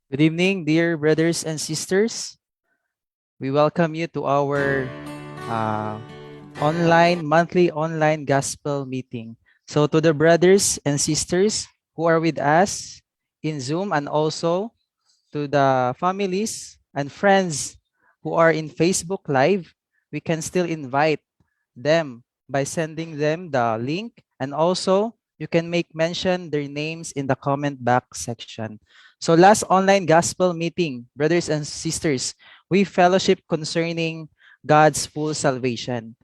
Good evening, dear brothers and sisters. We welcome you to our uh, monthly online gospel meeting. So, to the brothers and sisters who are with us in Zoom, and also to the families and friends who are in Facebook Live, we can still invite them by sending them the link, and also you can make mention their names in the comment box section. So last online gospel meeting, brothers and sisters, we fellowship concerning God's full salvation.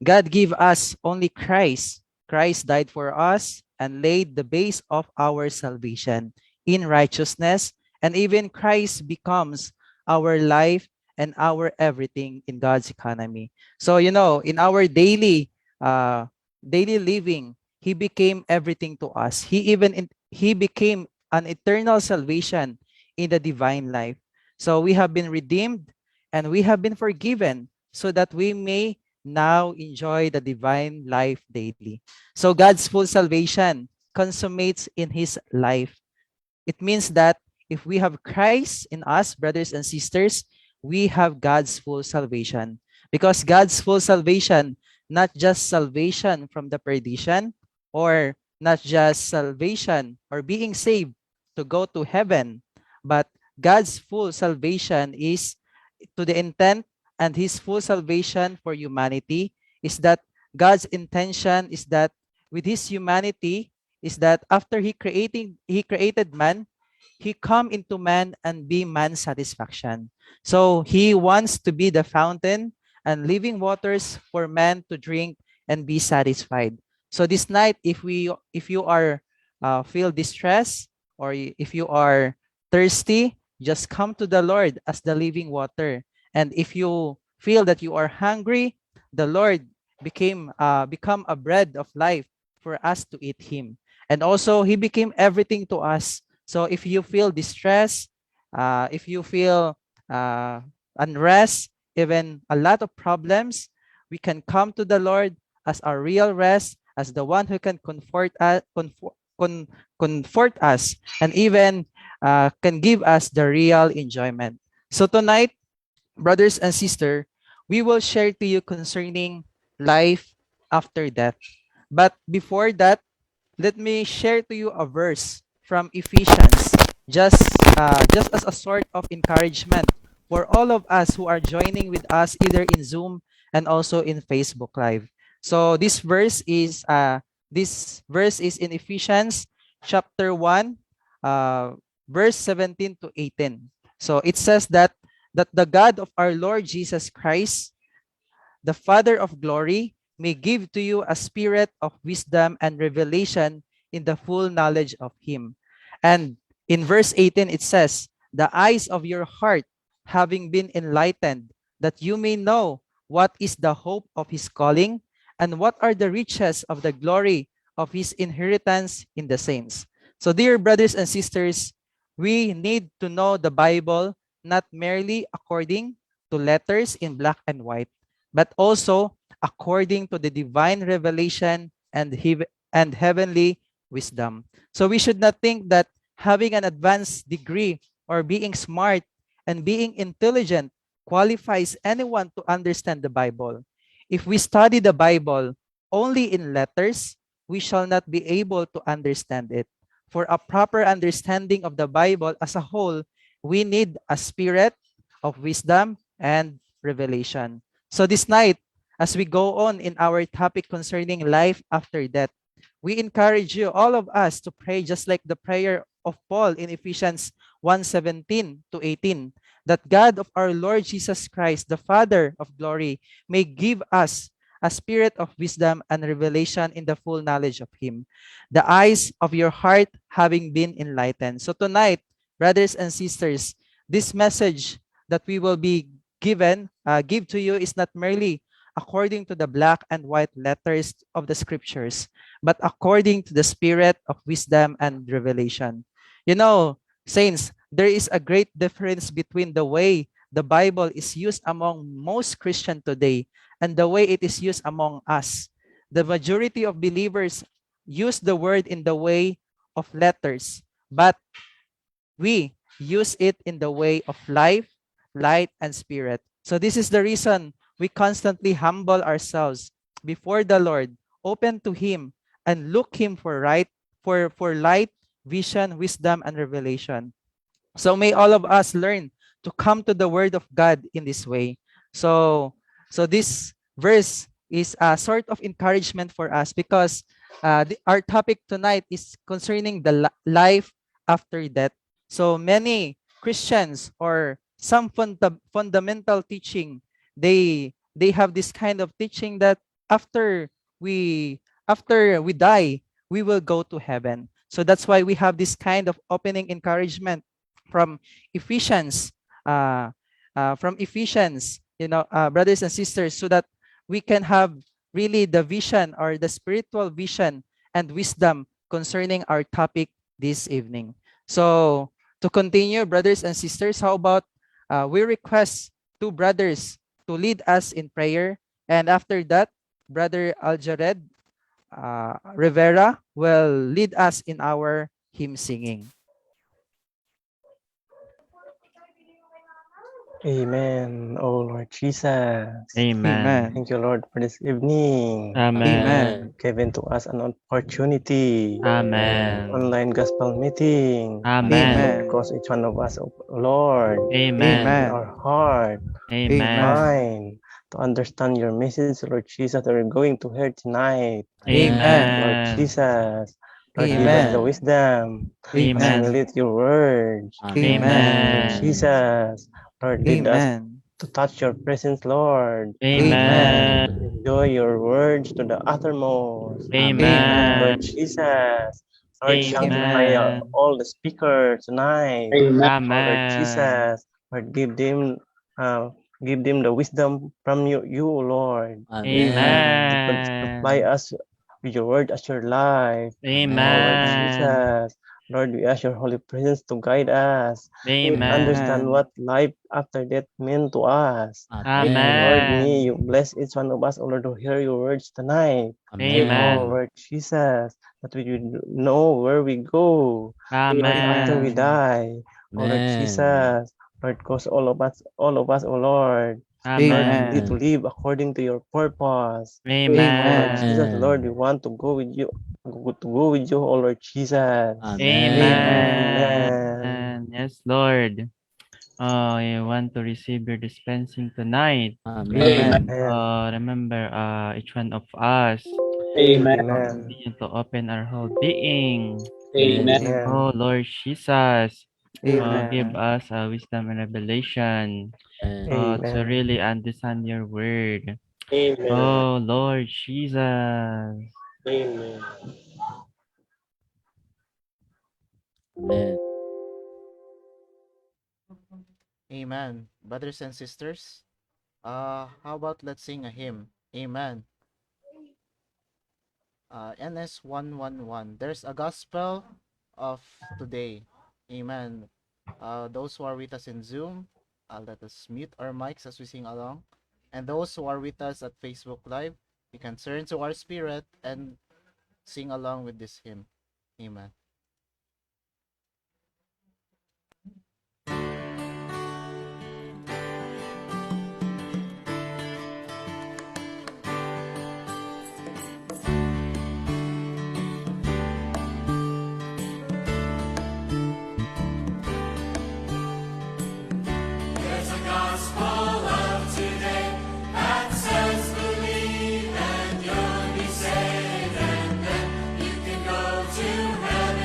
God gave us only Christ. Christ died for us and laid the base of our salvation in righteousness, and even Christ becomes our life and our everything in God's economy. So, in our daily living, he became everything to us. He became an eternal salvation in the divine life. So we have been redeemed and we have been forgiven so that we may now enjoy the divine life daily. So God's full salvation consummates in his life. It means that if we have Christ in us, brothers and sisters, we have God's full salvation. Because God's full salvation, not just salvation from the perdition, or not just salvation or being saved to go to heaven, but God's full salvation is to the intent, and his full salvation for humanity is that God's intention is that with his humanity is that after he created man, he come into man and be man's satisfaction. So he wants to be the fountain and living waters for man to drink and be satisfied. So this night, if you are feel distressed, or if you are thirsty, just come to the Lord as the living water. And if you feel that you are hungry, the Lord become a bread of life for us to eat him. And also he became everything to us. So if you feel distress, if you feel uh, unrest, even a lot of problems, we can come to the Lord as our real rest, as the one who can comfort us, and even can give us the real enjoyment. So tonight, brothers and sisters, we will share to you concerning life after death. But before that, let me share to you a verse from Ephesians, just as a sort of encouragement for all of us who are joining with us either in Zoom and also in Facebook Live. So this verse is in Ephesians chapter 1, verse 17 to 18. So it says that the God of our Lord Jesus Christ, the Father of glory, may give to you a spirit of wisdom and revelation in the full knowledge of him. And in verse 18, it says, the eyes of your heart having been enlightened, that you may know what is the hope of his calling, and what are the riches of the glory of his inheritance in the saints. So, dear brothers and sisters, we need to know the Bible not merely according to letters in black and white, but also according to the divine revelation and heavenly wisdom. So we should not think that having an advanced degree or being smart and being intelligent qualifies anyone to understand the Bible. If we study the Bible only in letters, we shall not be able to understand it. For a proper understanding of the Bible as a whole, we need a spirit of wisdom and revelation. So this night, as we go on in our topic concerning life after death, we encourage you, all of us, to pray just like the prayer of Paul in Ephesians 1:17 to 18, that God of our Lord Jesus Christ, the Father of glory, may give us a spirit of wisdom and revelation in the full knowledge of him, the eyes of your heart having been enlightened. So tonight, brothers and sisters, this message that we will be give to you is not merely according to the black and white letters of the scriptures, but according to the spirit of wisdom and revelation. You know, saints, there is a great difference between the way the Bible is used among most Christian today and the way it is used among us. The majority of believers use the word in the way of letters, but we use it in the way of life, light, and spirit. So this is the reason we constantly humble ourselves before the Lord, open to Him, and look Him for light, vision, wisdom, and revelation. So may all of us learn to come to the Word of God in this way. So, so this verse is a sort of encouragement for us because our topic tonight is concerning the life after death. So many Christians or some fundamental teaching, they have this kind of teaching that after we after we die, we will go to heaven. So that's why we have this kind of opening encouragement from Ephesians, brothers and sisters, so that we can have really the vision or the spiritual vision and wisdom concerning our topic this evening. So to continue, brothers and sisters, how about we request two brothers to lead us in prayer, and after that, Brother Aljared Rivera will lead us in our hymn singing. Amen. Oh Lord Jesus. Amen. Thank you, Lord, for this evening. Amen. Given to us an opportunity. Amen. Online gospel meeting. Amen. Because each one of us, Lord, Amen. our heart, Amen. mind, to understand your message, Lord Jesus, that we're going to hear tonight. Amen. Lord Jesus, Lord, give us the Amen. wisdom to Amen. assimilate your words. Lord Amen. Jesus, Lord, lead us Amen. to touch your presence, Lord. Amen. Enjoy your words to the uttermost. Amen. Lord Jesus, Lord, sanctify Amen. all the speakers tonight. Lord Amen. Jesus, Lord, give them the wisdom from you, Lord. Amen. Supply us with your word as your life. Lord Amen. Jesus, Lord, we ask your holy presence to guide us. Understand Amen. what life after death meant to us. Lord, may you Amen. bless each one of us, O Lord, to hear your words tonight. Oh, Amen. Lord Jesus, that we would know where we go after we Amen. die. Oh, Lord Jesus, Lord, cause all of us, oh Lord, Lord, need to Amen. live according to your purpose. Oh, Lord Jesus, Amen. Lord, we want to go with you, oh Lord Jesus. Amen. Yes, Lord. Oh, I want to receive your dispensing tonight. Amen. Remember, each one of us Amen. continue to open our whole being. Amen. Oh, Lord Jesus, give Amen. us wisdom and revelation to Amen. really understand your word. Amen. Oh, Lord Jesus. Amen. Amen. Brothers and sisters, how about let's sing a hymn? Amen. NS 111. There's a gospel of today. Amen. Those who are with us in Zoom, let us mute our mics as we sing along. And those who are with us at Facebook Live, you can turn to our spirit and sing along with this hymn. Amen. Saved, and then you can go to heaven.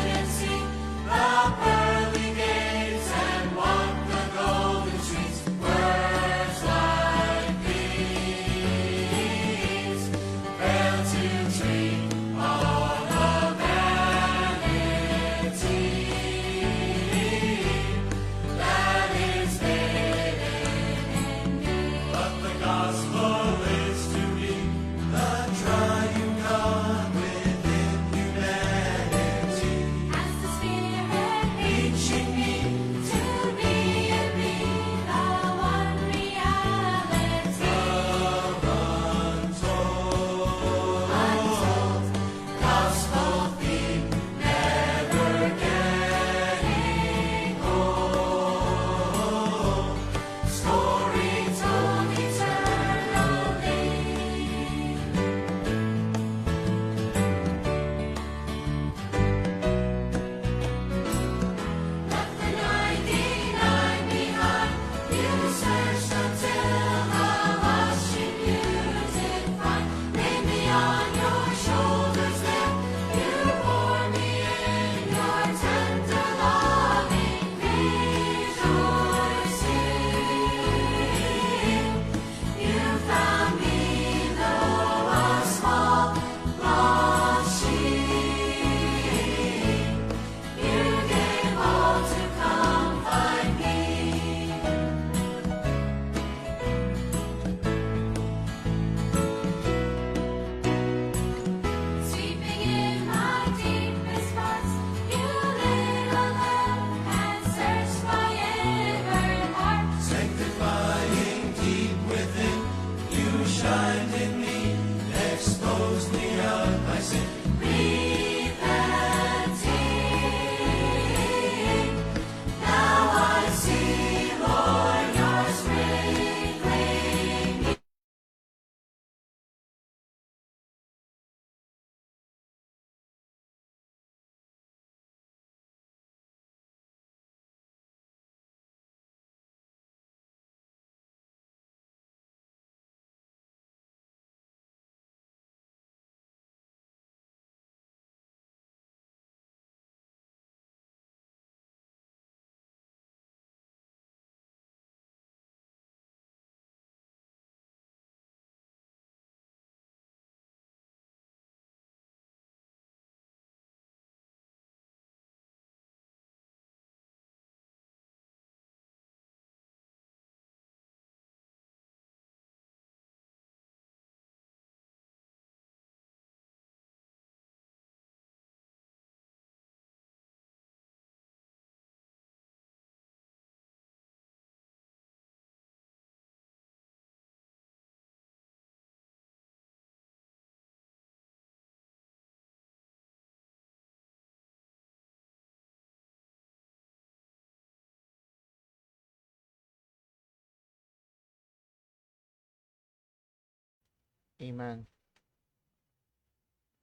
Amen.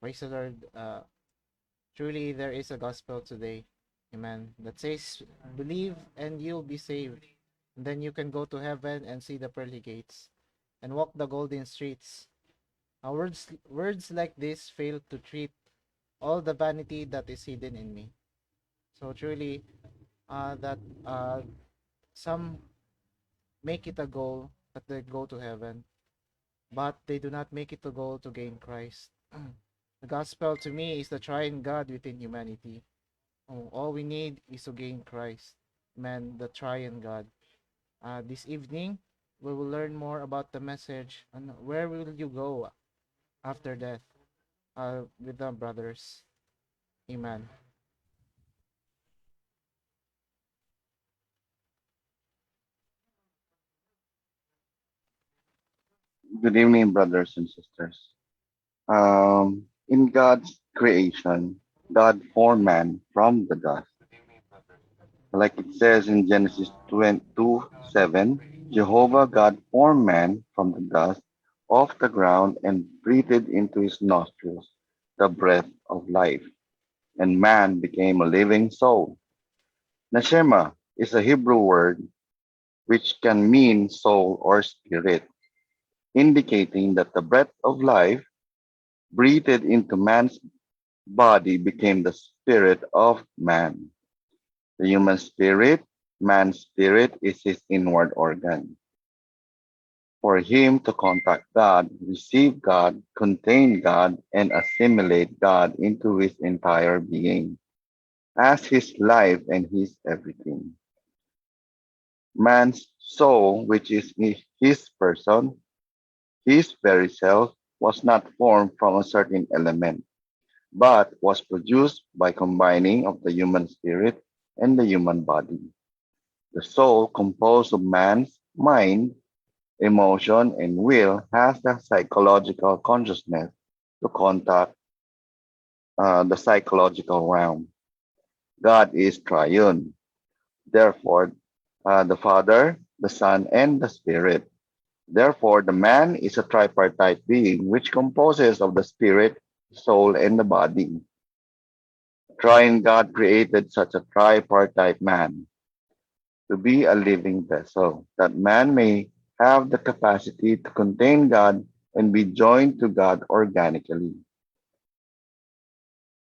Praise the Lord. Truly, there is a gospel today. Amen. That says, believe and you'll be saved. And then you can go to heaven and see the pearly gates and walk the golden streets. Words like this fail to treat all the vanity that is hidden in me. So truly, that some make it a goal that they go to heaven, but they do not make it a goal to gain Christ. The gospel to me is the triune God within humanity. All we need is to gain Christ, man, the triune God. This evening, we will learn more about the message and where will you go after death with the brothers. Amen. Good evening, brothers and sisters. In God's creation, God formed man from the dust. Like it says in Genesis 22:7, Jehovah God formed man from the dust of the ground and breathed into his nostrils the breath of life, and man became a living soul. Neshama is a Hebrew word which can mean soul or spirit, indicating that the breath of life breathed into man's body became the spirit of man. The human spirit, man's spirit, is his inward organ. For him to contact God, receive God, contain God, and assimilate God into his entire being, as his life and his everything. Man's soul, which is his person, his very self, was not formed from a certain element, but was produced by combining of the human spirit and the human body. The soul, composed of man's mind, emotion, and will, has the psychological consciousness to contact the psychological realm. God is triune. Therefore, the Father, the Son, and the Spirit. Therefore, the man is a tripartite being which composes of the spirit, soul, and the body. Triune God created such a tripartite man to be a living vessel, that man may have the capacity to contain God and be joined to God organically,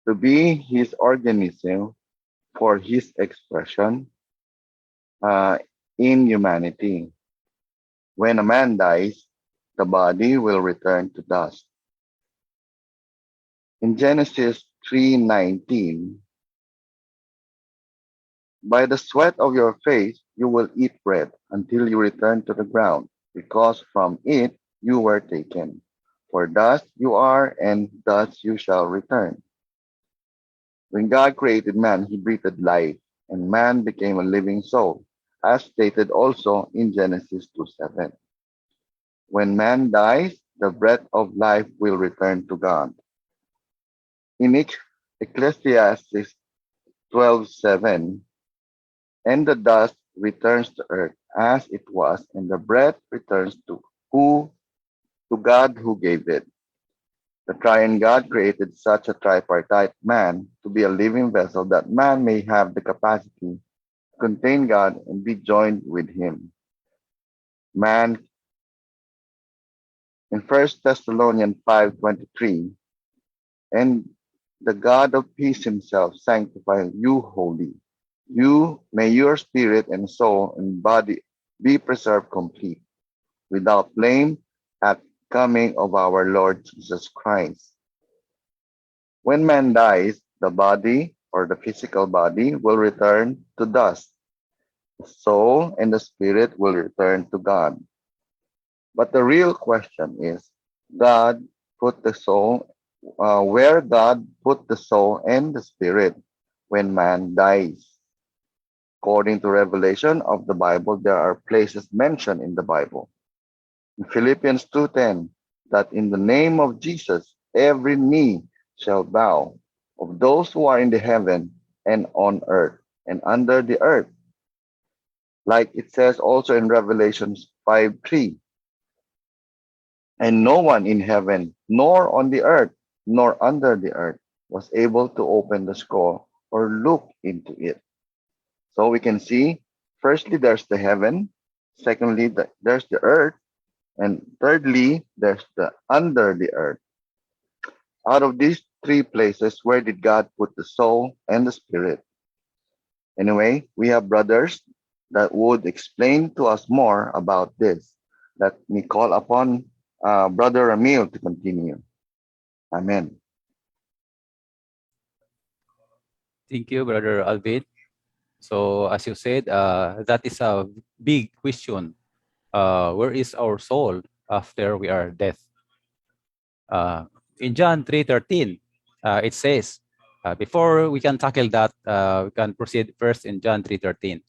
to be his organism for his expression uh, in humanity. When a man dies, the body will return to dust. In Genesis 3:19, by the sweat of your face you will eat bread until you return to the ground, because from it you were taken. For dust you are, and dust you shall return. When God created man, he breathed life, and man became a living soul, as stated also in Genesis 2:7. When man dies, the breath of life will return to God. In Ecclesiastes 12:7, and the dust returns to earth as it was, and the breath returns who to God who gave it. The triune God created such a tripartite man to be a living vessel that man may have the capacity to contain God and be joined with him. Man in 1 Thessalonians 5:23, and the God of peace himself sanctify you wholly. You may your spirit and soul and body be preserved complete, without blame at coming of our Lord Jesus Christ. When man dies, the body or the physical body will return to dust. The soul and the spirit will return to God. But the real question is, God put the soul, where God put the soul and the spirit when man dies. According to revelation of the Bible, there are places mentioned in the Bible. In Philippians 2:10, that in the name of Jesus, every knee shall bow, of those who are in the heaven and on earth and under the earth. Like it says also in Revelations 5:3, And no one in heaven, nor on the earth, nor under the earth was able to open the scroll or look into it. So we can see, firstly, there's the heaven. Secondly, there's the earth. And thirdly, there's the under the earth. Out of these three places, where did God put the soul and the spirit? Anyway, we have brothers that would explain to us more about this. Let me call upon Brother Ramil to continue. Amen. Thank you, Brother Alvin. So, as you said, that is a big question. Where is our soul after we are dead? In John 3:13, it says, before we can tackle that, we can proceed first in John 3:13.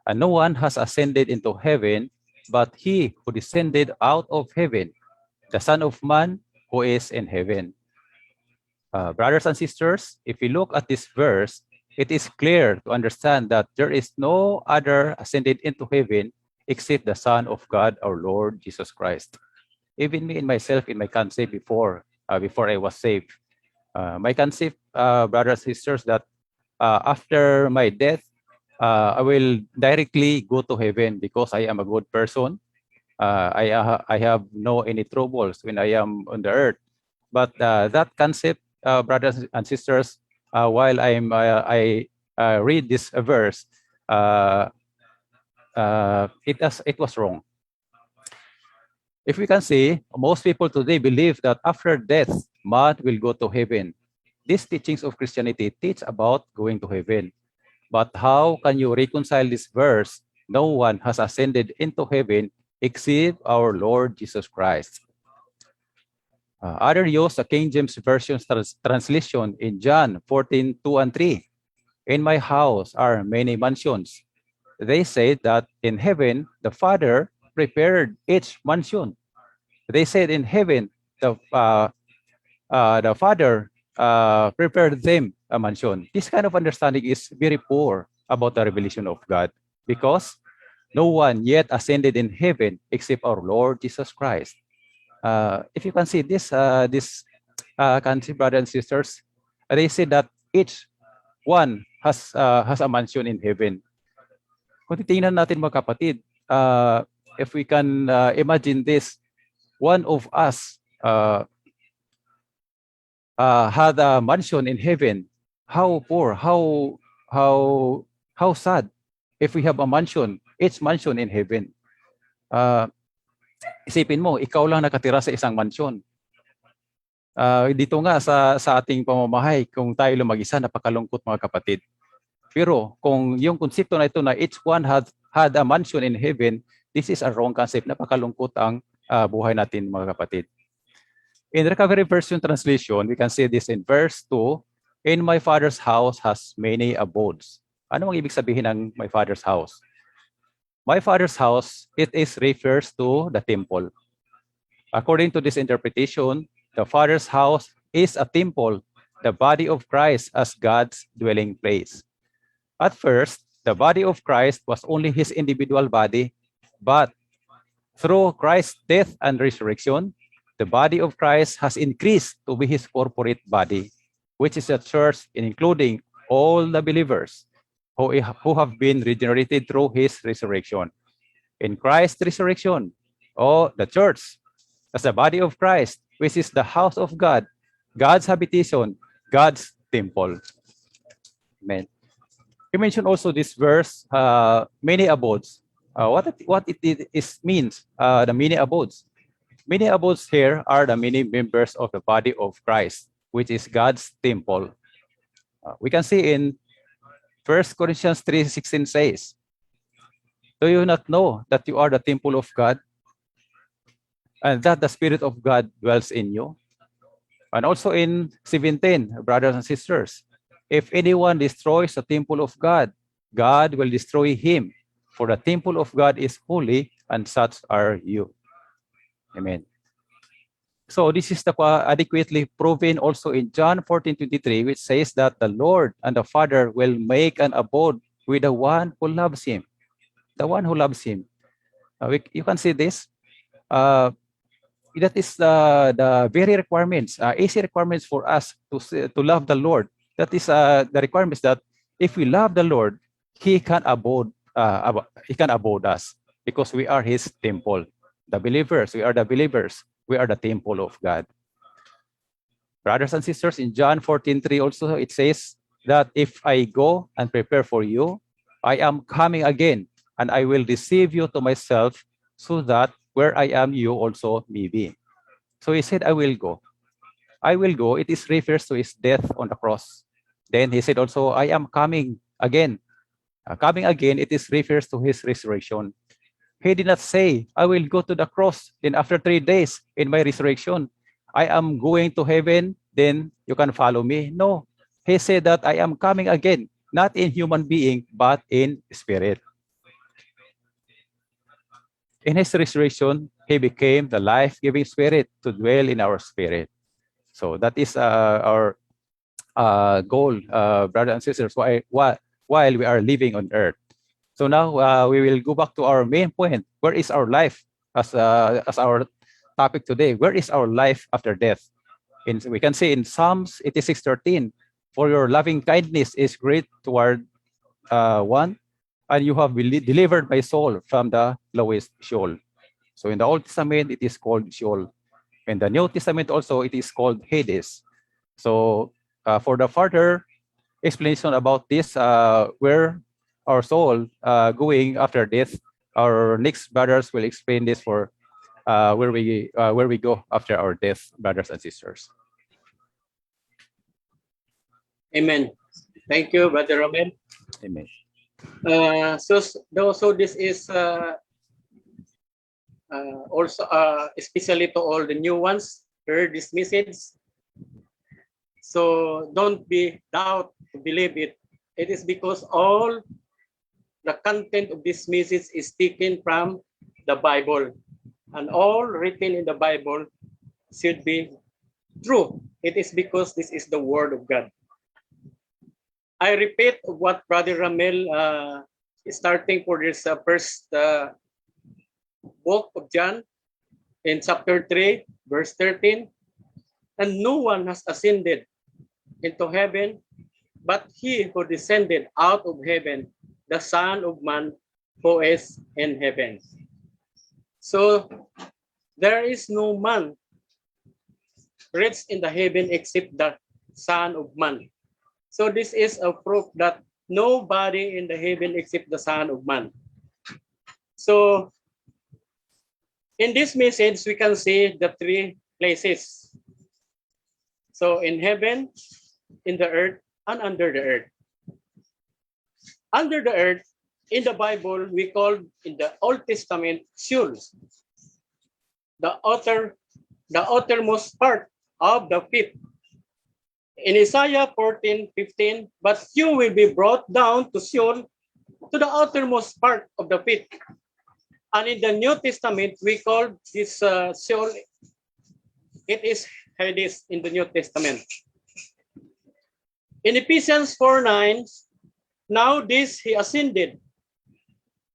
And no one has ascended into heaven, but he who descended out of heaven, the Son of Man who is in heaven. Brothers and sisters, if we look at this verse, it is clear to understand that there is no other ascended into heaven except the Son of God, our Lord Jesus Christ. Even me and myself in my concept before I was saved, my concept, brothers and sisters, that after my death, I will directly go to heaven because I am a good person. I have no any troubles when I am on the earth. But that concept, brothers and sisters, while I read this verse, it was wrong. If we can see, most people today believe that after death, man will go to heaven. These teachings of Christianity teach about going to heaven. But how can you reconcile this verse? No one has ascended into heaven except our Lord Jesus Christ. Other use the King James Version translation in John 14:2 and 3. In my house are many mansions. They say that in heaven, the Father prepared each mansion. They said in heaven, the Father prepared them a mansion. This kind of understanding is very poor about the revelation of God, because no one yet ascended in heaven except our Lord Jesus Christ. If you can see this, country, brothers and sisters, they say that each one has a mansion in heaven. Kung titingnan natin mga kapatid, if we can imagine this, one of us had a mansion in heaven. How poor, how sad if we have a mansion, each mansion in heaven. Isipin mo, ikaw lang nakatira sa isang mansion. Dito nga sa ating pamamahay, kung tayo lang mag-isa, napakalungkot mga kapatid. Pero kung yung konsepto na ito na each one had a mansion in heaven, this is a wrong concept. Napakalungkot ang buhay natin mga kapatid. In Recovery Version translation, we can see this in verse 2, in my Father's house has many abodes. Ano ang ibig sabihin ng my Father's house? My Father's house, it refers to the temple. According to this interpretation, the Father's house is a temple, the body of Christ as God's dwelling place. At first, the body of Christ was only his individual body, but through Christ's death and resurrection, the body of Christ has increased to be his corporate body, which is the church, including all the believers who have been regenerated through his resurrection. In Christ's resurrection, the church, as the body of Christ, which is the house of God, God's habitation, God's temple. Amen. We mentioned also this verse, many abodes. What it means, the many abodes. Many abodes here are the many members of the body of Christ, which is God's temple. We can see in 1 Corinthians 3:16 says, do you not know that you are the temple of God and that the Spirit of God dwells in you? And also in 17, brothers and sisters, if anyone destroys the temple of God, God will destroy him, for the temple of God is holy, and such are you. Amen. So this is adequately proven also in John 14:23, which says that the Lord and the Father will make an abode with the one who loves him. The one who loves him. You can see this. That is the very requirements, easy requirements for us to love the Lord. That is the requirements that if we love the Lord, He can He can abode us because we are His temple. The believers, we are the believers. We are the temple of God. Brothers and sisters, in John 14:3 also it says that if I go and prepare for you, I am coming again, and I will receive you to myself, so that where I am, you also may be. So he said, I will go. I will go. It is refers to his death on the cross. Then he said also, I am coming again. Coming again, it is refers to his resurrection. He did not say, I will go to the cross, then after 3 days in my resurrection, I am going to heaven, then you can follow me. No, he said that I am coming again, not in human being, but in spirit. In his resurrection, he became the life-giving spirit to dwell in our spirit. So that is our goal, brothers and sisters, while we are living on earth. So now we will go back to our main point. Where is our life as our topic today? Where is our life after death? We can see in Psalms 86:13, for your loving kindness is great toward one, and you have delivered my soul from the lowest Sheol. So in the Old Testament, it is called Sheol. In the New Testament also, it is called Hades. So for the further explanation about this, where our soul going after death, our next brothers will explain this for where we go after our death, brothers and sisters. Amen. Thank you, Brother Romel. Amen. So this is also especially to all the new ones heard this message. So don't be doubt to believe it. It is because all the content of this message is taken from the Bible, and all written in the Bible should be true. It is because this is the Word of God. I repeat what Brother Ramel is starting for this first book of John in chapter 3, verse 13. And no one has ascended into heaven but he who descended out of heaven, the Son of Man who is in heaven. So there is no man reached in the heaven except the Son of Man. So this is a proof that nobody in the heaven except the Son of Man. So in this message, we can see the three places. So in heaven, in the earth, and under the earth. Under the earth, in the Bible, we call in the Old Testament Sheol, the outermost part of the pit. In Isaiah 14:15, but you will be brought down to Sheol, to the outermost part of the pit. And in the New Testament, we call this Sheol, it is Hades in the New Testament. In Ephesians 4:9, now this he ascended.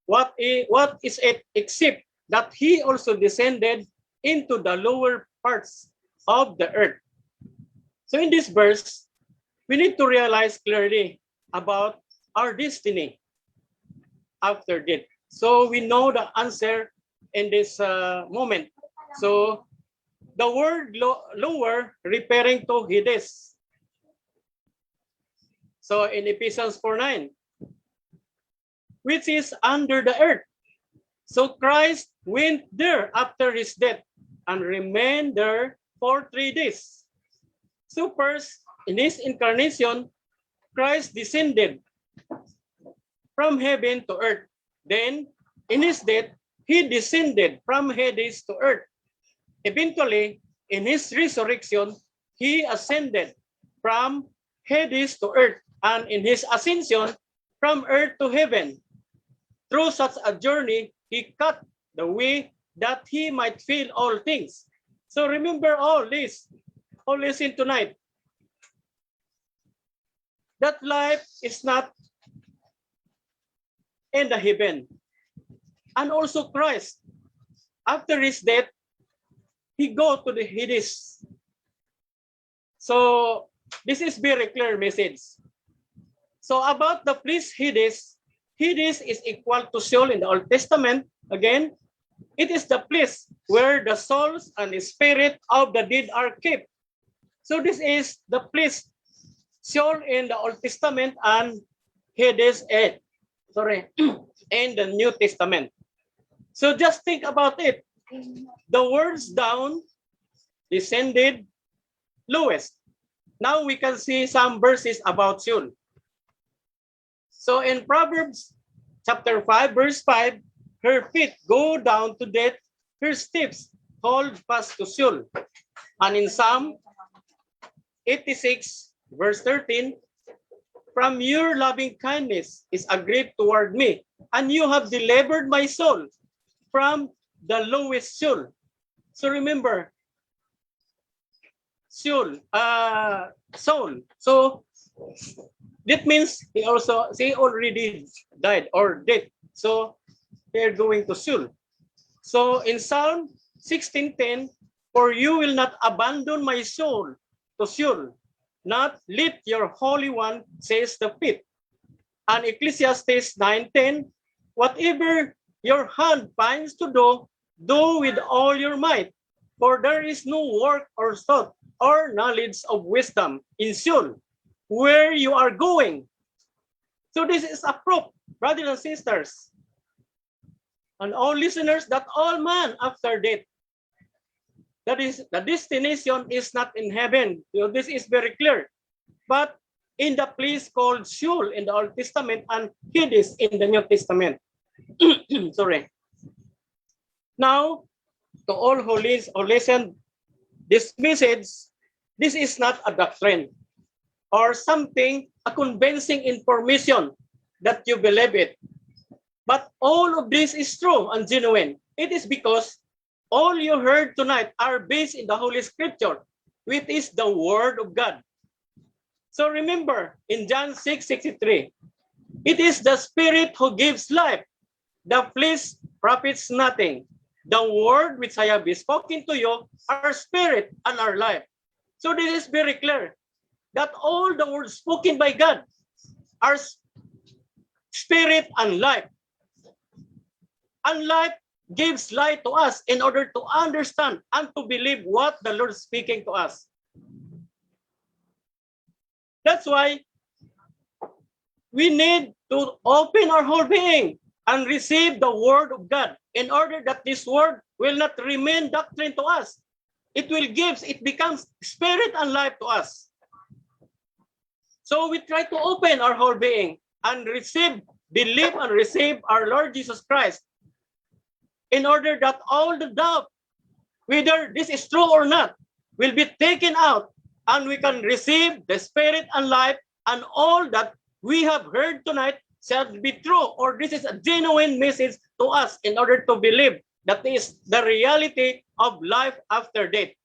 What is it except that he also descended into the lower parts of the earth? So in this verse, we need to realize clearly about our destiny after death. So we know the answer in this moment. So the word lower referring to Hades. So in Ephesians 4:9, which is under the earth. So Christ went there after his death and remained there for 3 days. So first, in his incarnation, Christ descended from heaven to earth. Then, in his death, he descended from Hades to earth. Eventually, in his resurrection, he ascended from Hades to earth. And in his ascension, from earth to heaven. Through such a journey, he cut the way that he might fill all things. So remember all this. Oh, listen tonight. That life is not in the heaven. And also Christ, after his death, he go to the Hades. So this is very clear message. So about the place Hades, Hades is equal to Sheol in the Old Testament. Again, it is the place where the souls and the spirit of the dead are kept. So this is the place Sheol in the Old Testament and Hades in the New Testament. So just think about it. The words down, descended, lowest. Now we can see some verses about Sheol. So in Proverbs chapter 5, verse 5, her feet go down to death, her steps hold fast to Sheol. And in Psalm 86, verse 13, from your loving kindness is agreed toward me, and you have delivered my soul from the lowest Sheol. So remember, Sheol, soul. So that means he already died or dead. So they're going to Sheol. So in Psalm 16:10, for you will not abandon my soul to Sheol, not let your Holy One, says the fifth. And Ecclesiastes 9:10, whatever your hand finds to do, do with all your might, for there is no work or thought or knowledge of wisdom in Sheol, where you are going. So this is a proof, brothers and sisters, and all listeners, that all man after death, that is, the destination is not in heaven. You know, this is very clear. But in the place called Sheol in the Old Testament and Hades in the New Testament. Sorry. Now, to all who listen this message, this is not a doctrine or something, a convincing information that you believe it. But all of this is true and genuine. It is because all you heard tonight are based in the Holy Scripture, which is the Word of God. So remember, in John 6:63, it is the Spirit who gives life. The flesh profits nothing. The word which I have spoken to you are spirit and are life. So this is very clear that all the words spoken by God are spirit and life. And life gives light to us in order to understand and to believe what the Lord is speaking to us. That's why we need to open our whole being and receive the word of God in order that this word will not remain doctrine to us. It becomes spirit and life to us. So we try to open our whole being and believe and receive our Lord Jesus Christ in order that all the doubt, whether this is true or not, will be taken out and we can receive the spirit and life, and all that we have heard tonight shall be true, or this is a genuine message to us in order to believe that is the reality of life after death.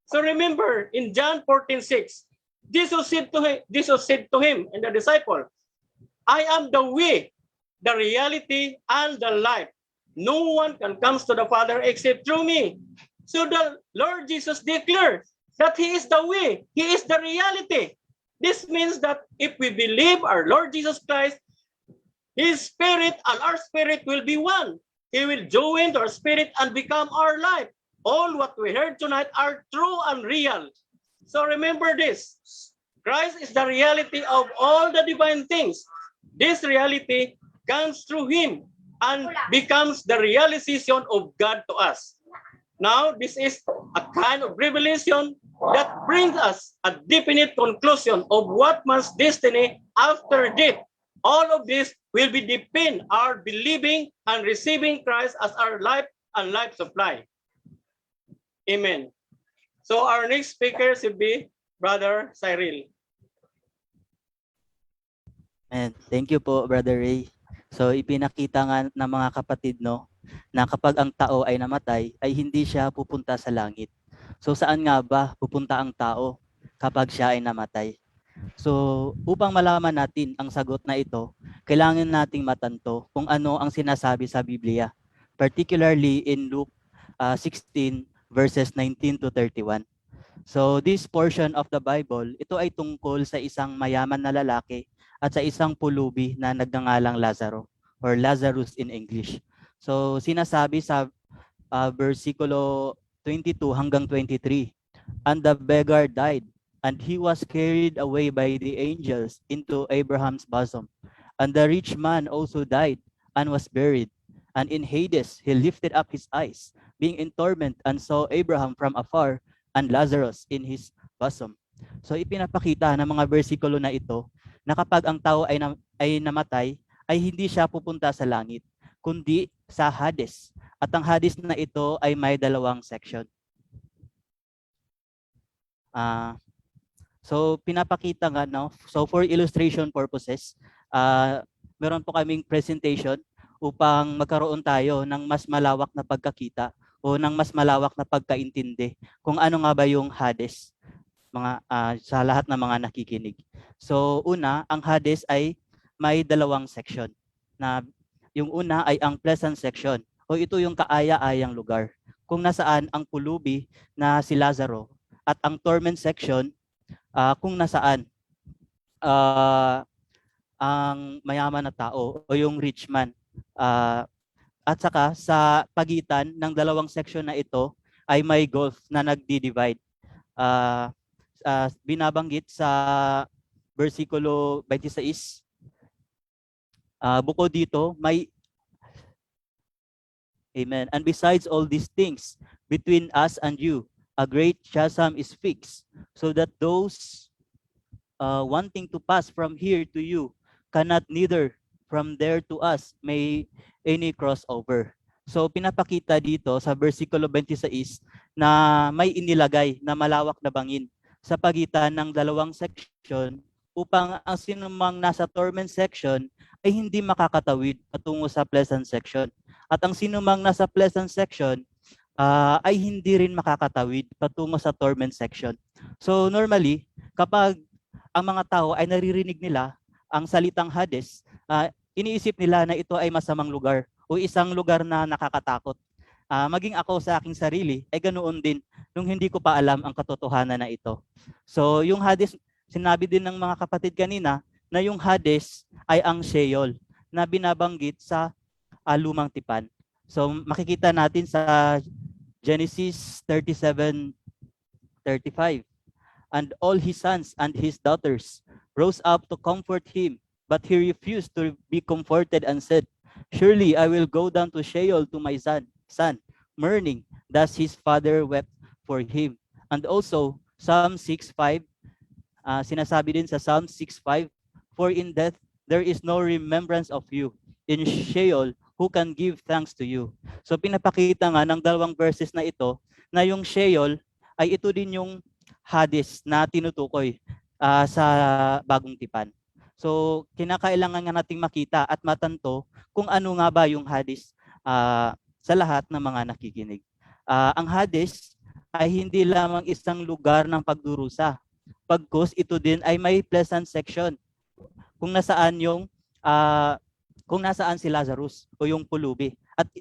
So remember in John 14:6, Jesus said to him and the disciple, I am the way, the reality, and the life. No one can come to the Father except through me. So the Lord Jesus declared that He is the way, He is the reality. This means that if we believe our Lord Jesus Christ, His spirit and our spirit will be one. He will join our spirit and become our life. All what we heard tonight are true and real. So remember this. Christ is the reality of all the divine things. This reality comes through Him and becomes the realization of God to us. Now, this is a kind of revelation that brings us a definite conclusion of what man's destiny after death. All of this will be depend our believing and receiving Christ as our life and life supply. Amen. So our next speaker should be Brother Cyril. And thank you po, Brother Ray. So ipinakita nga ng mga kapatid, no, na kapag ang tao ay namatay, ay hindi siya pupunta sa langit. So saan nga ba pupunta ang tao kapag siya ay namatay? So upang malaman natin ang sagot na ito, kailangan nating matanto kung ano ang sinasabi sa Biblia. Particularly in Luke 16 verses 19 to 31. So this portion of the Bible, ito ay tungkol sa isang mayaman na lalaki at sa isang pulubi na nagngangalang Lazaro or Lazarus in English. So sinasabi sa versikulo 22 hanggang 23, and the beggar died, and he was carried away by the angels into Abraham's bosom. And the rich man also died and was buried. And in Hades he lifted up his eyes, being in torment, and saw Abraham from afar and Lazarus in his bosom. So ipinapakita ng mga bersikulo na ito na kapag ang tao ay namatay, ay hindi siya pupunta sa langit, kundi sa Hades. At ang Hades na ito ay may dalawang section. So pinapakita nga, no? So for illustration purposes, meron po kaming presentation upang magkaroon tayo ng mas malawak na pagkakita o ng mas malawak na pagkaintindi kung ano nga ba yung Hades sa lahat ng mga nakikinig. So una, ang Hades ay may dalawang section. Na yung una ay ang pleasant section o ito yung kaaya-ayang lugar kung nasaan ang pulubi na si Lazaro, at ang torment section kung nasaan ang mayaman na tao o yung rich man. At saka sa pagitan ng dalawang section na ito ay may gulf na nagdi-divide. Binabanggit sa versikulo 26. Bukod dito, may Amen. And besides all these things, between us and you, a great chasm is fixed, so that those wanting to pass from here to you cannot, neither from there to us may any crossover. So pinapakita dito sa versikulo 26 na may inilagay na malawak na bangin sa pagitan ng dalawang section upang ang sinumang nasa torment section ay hindi makakatawid patungo sa pleasant section. At ang sinumang nasa pleasant section ay hindi rin makakatawid patungo sa torment section. So normally, kapag ang mga tao ay naririnig nila ang salitang Hades, iniisip nila na ito ay masamang lugar o isang lugar na nakakatakot. Maging ako sa aking sarili ay ganoon din nung hindi ko pa alam ang katotohanan na ito. So yung Hades, sinabi din ng mga kapatid kanina na yung Hades ay ang Sheol na binabanggit sa lumang tipan. So makikita natin sa Genesis 37:35. And all his sons and his daughters rose up to comfort him, but he refused to be comforted and said, surely I will go down to Sheol to my son, mourning. Thus his father wept for him. And also Psalm 6:5, sinasabi din sa Psalm 6:5, for in death there is no remembrance of you. In Sheol, who can give thanks to you? So pinapakita nga ng dalawang verses na ito na yung Sheol ay ito din yung Hades na tinutukoy sa bagong tipan. So kinakailangan nga nating makita at matanto kung ano nga ba yung Hades sa lahat ng mga nakikinig. Ang Hades ay hindi lamang isang lugar ng pagdurusa. Pagkus ito din ay may pleasant section kung nasaan si Lazarus o yung pulubi. At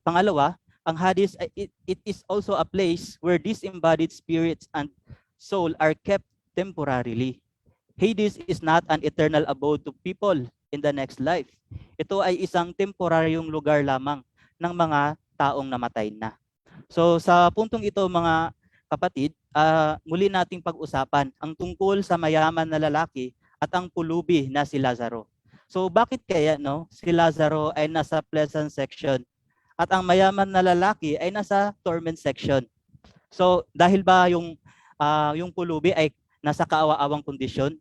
pangalawa, ang Hades, it is also a place where disembodied spirits and soul are kept temporarily. Hades is not an eternal abode to people in the next life. Ito ay isang temporaryong lugar lamang ng mga taong namatay na. So sa puntong ito mga kapatid, muli nating pag-usapan ang tungkol sa mayaman na lalaki at ang pulubi na si Lazaro. So bakit kaya si Lazaro ay nasa pleasant section at ang mayaman na lalaki ay nasa torment section? So dahil ba yung pulubi ay nasa kaawa-awang kondisyon,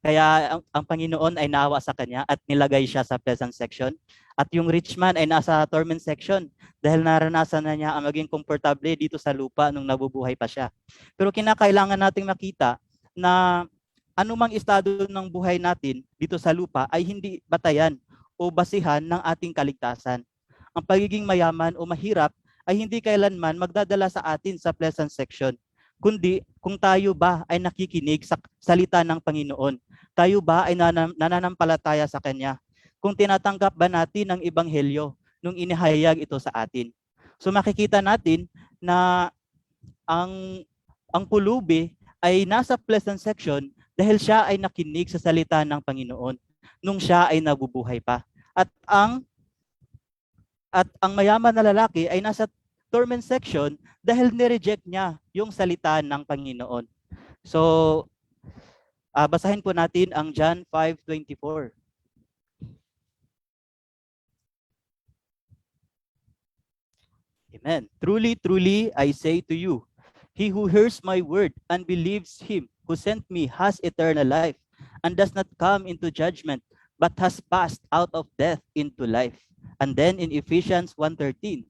kaya ang Panginoon ay naawa sa kanya at nilagay siya sa pleasant section, at yung rich man ay nasa torment section dahil naranasan na niya ang maging komportable dito sa lupa nung nabubuhay pa siya. Pero kinakailangan nating makita na anumang estado ng buhay natin dito sa lupa ay hindi batayan o basihan ng ating kaligtasan. Ang pagiging mayaman o mahirap ay hindi kailanman magdadala sa atin sa pleasant section, kundi kung tayo ba ay nakikinig sa salita ng Panginoon, tayo ba ay nananampalataya sa Kanya, kung tinatanggap ba natin ang ebanghelyo nung inihayag ito sa atin. So makikita natin na ang pulubi ay nasa pleasant section dahil siya ay nakinig sa salita ng Panginoon nung siya ay nabubuhay pa. At ang mayaman na lalaki ay nasa torment section dahil nireject niya yung salita ng Panginoon. So, basahin po natin ang John 5:24. Amen. Truly, truly, I say to you, he who hears my word and believes him who sent me has eternal life and does not come into judgment, but has passed out of death into life. And then in Ephesians 1:13,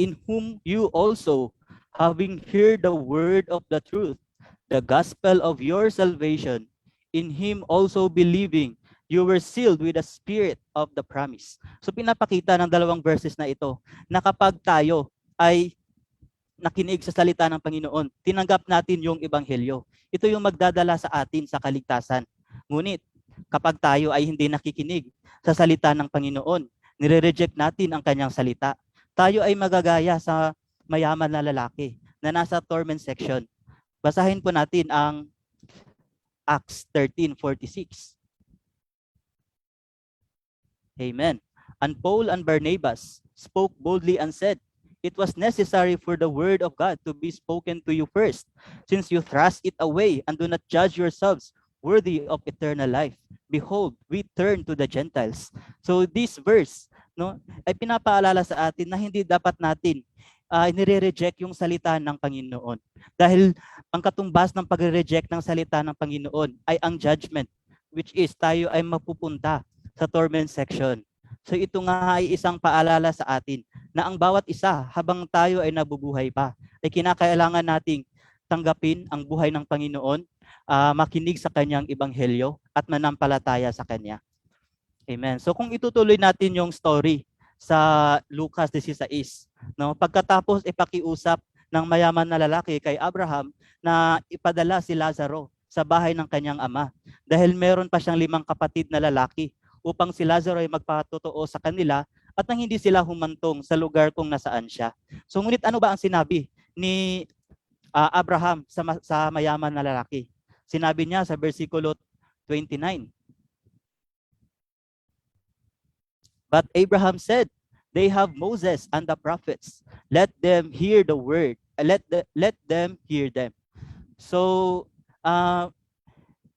in whom you also, having heard the word of the truth, the gospel of your salvation, in him also believing, you were sealed with the spirit of the promise. So pinapakita ng dalawang verses na ito na kapag tayo ay nakinig sa salita ng Panginoon, tinanggap natin yung ebanghelyo. Ito yung magdadala sa atin sa kaligtasan. Ngunit kapag tayo ay hindi nakikinig sa salita ng Panginoon, nire-reject natin ang kanyang salita, tayo ay magagaya sa mayaman na lalaki na nasa torment section. Basahin po natin ang Acts 13:46. Amen. And Paul and Barnabas spoke boldly and said, it was necessary for the word of God to be spoken to you first, since you thrust it away and do not judge yourselves worthy of eternal life. Behold, we turn to the Gentiles. So this verse, ay pinapaalala sa atin na hindi dapat natin nire-reject yung salita ng Panginoon. Dahil ang katumbas ng pagre-reject ng salita ng Panginoon ay ang judgment, which is tayo ay mapupunta sa torment section. So ito nga ay isang paalala sa atin na ang bawat isa habang tayo ay nabubuhay pa ay kinakailangan nating tanggapin ang buhay ng Panginoon, makinig sa kanyang ebanghelyo at manampalataya sa kanya. Amen. So kung itutuloy natin yung story sa Lucas 16, pagkatapos ipakiusap ng mayaman na lalaki kay Abraham na ipadala si Lazaro sa bahay ng kanyang ama dahil meron pa siyang 5 kapatid na lalaki upang si Lazaro ay magpatotoo sa kanila at nang hindi sila humantong sa lugar kung nasaan siya. So ngunit ano ba ang sinabi ni Abraham sa mayaman na lalaki? Sinabi niya sa versikulo 29. But Abraham said, they have Moses and the prophets. Let them hear the word. Let them hear them. So,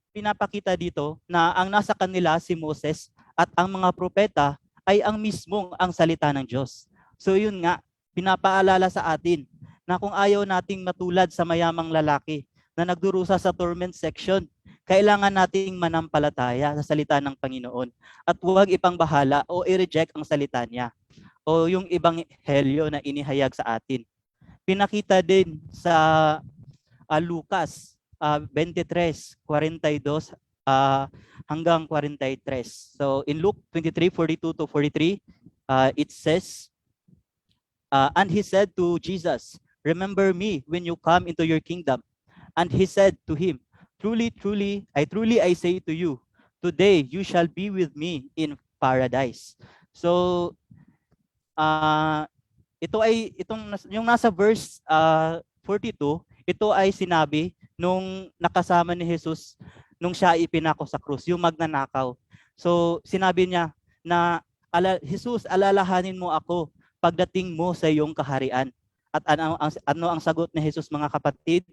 pinapakita dito na ang nasa kanila si Moses at ang mga propeta ay ang mismong ang salita ng Diyos. So yun nga, pinapaalala sa atin na kung ayaw nating matulad sa mayamang lalaki na nagdurusa sa torment section, kailangan nating manampalataya sa salita ng Panginoon at huwag ipangbahala o i-reject ang salita niya o yung ebanghelyo na inihayag sa atin. Pinakita din sa Lucas 23:42 hanggang 43. So in Luke 23:42-43, it says, and he said to Jesus, remember me when you come into your kingdom. And he said to him, truly, I say to you, today you shall be with me in paradise. So, yung nasa verse 42, ito ay sinabi nung nakasama ni Jesus nung siya ipinako sa krus, yung magnanakaw. So, sinabi niya na, Jesus, alalahanin mo ako pagdating mo sa iyong kaharian. At ano ang sagot ni Jesus, mga kapatid?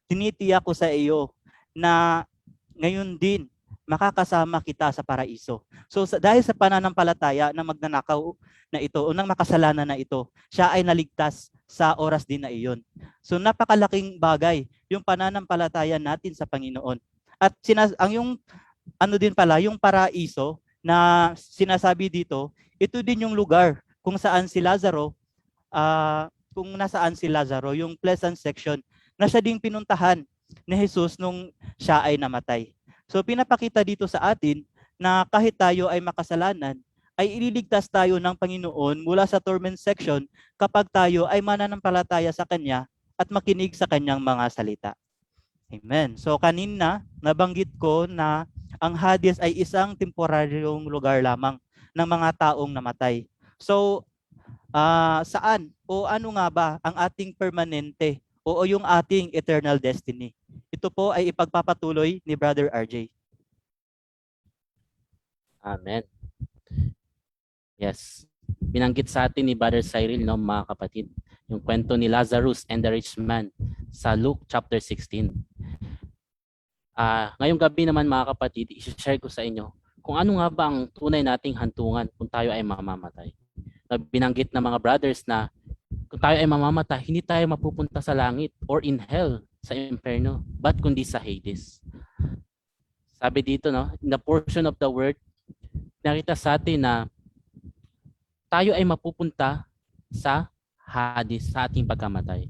Tinitiyak ko sa iyo na ngayon din makakasama kita sa paraiso. So dahil sa pananampalataya ng magnanakaw na ito o ng makasalanan na ito, siya ay naligtas sa oras din na iyon. So napakalaking bagay yung pananampalataya natin sa Panginoon. At yung paraiso na sinasabi dito, ito din yung lugar kung saan si Lazaro, kung nasaan si Lazaro, yung pleasant section, na siya ding pinuntahan ni Jesus nung siya ay namatay. So pinapakita dito sa atin na kahit tayo ay makasalanan, ay ililigtas tayo ng Panginoon mula sa torment section kapag tayo ay mananampalataya sa Kanya at makinig sa Kanyang mga salita. Amen. So kanina, nabanggit ko na ang Hades ay isang temporaryong lugar lamang ng mga taong namatay. So, saan o ano nga ba ang ating permanente o yung ating eternal destiny? Ito po ay ipagpapatuloy ni Brother RJ. Amen. Yes. Binanggit sa atin ni Brother Cyril, no, mga kapatid, yung kwento ni Lazarus and the rich man sa Luke chapter 16. Ngayong gabi naman, mga kapatid, i-share ko sa inyo kung ano nga ba ang tunay nating hantungan kung tayo ay mamamatay. Binanggit ng mga brothers na kung tayo ay mamamatay, hindi tayo mapupunta sa langit or in hell, sa impyerno, but kundi sa Hades. Sabi dito, no, in the portion of the word, nakita sa atin na tayo ay mapupunta sa Hades, sa ating pagkamatay.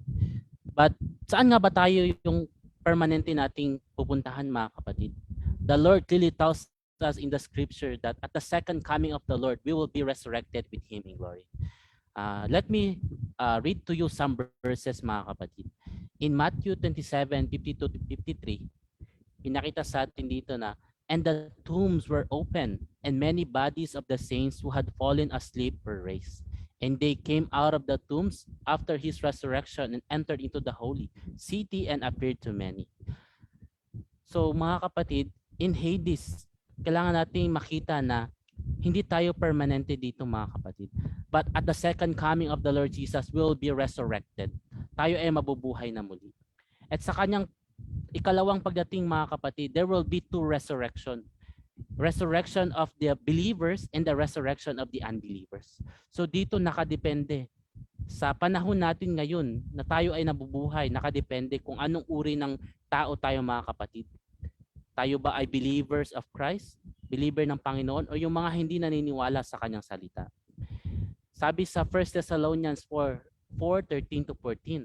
But saan nga ba tayo yung permanente nating pupuntahan, mga kapatid? The Lord clearly tells us in the scripture that at the second coming of the Lord, we will be resurrected with Him in glory. Let me read to you some verses, mga kapatid. In Matthew 27:52-53, pinakita sa atin dito na, and the tombs were open, and many bodies of the saints who had fallen asleep were raised. And they came out of the tombs after his resurrection and entered into the holy city and appeared to many. So mga kapatid, in Hades, kailangan nating makita na hindi tayo permanente dito, mga kapatid. But at the second coming of the Lord Jesus, we will be resurrected. Tayo ay mabubuhay na muli. At sa kanyang ikalawang pagdating, mga kapatid, there will be two resurrection. Resurrection of the believers and the resurrection of the unbelievers. So dito nakadepende. Sa panahon natin ngayon na tayo ay nabubuhay, nakadepende kung anong uri ng tao tayo, mga kapatid. Tayo ba ay believers of Christ, believer ng Panginoon, o yung mga hindi naniniwala sa kanyang salita? Sabi sa 1 Thessalonians 4:13-14,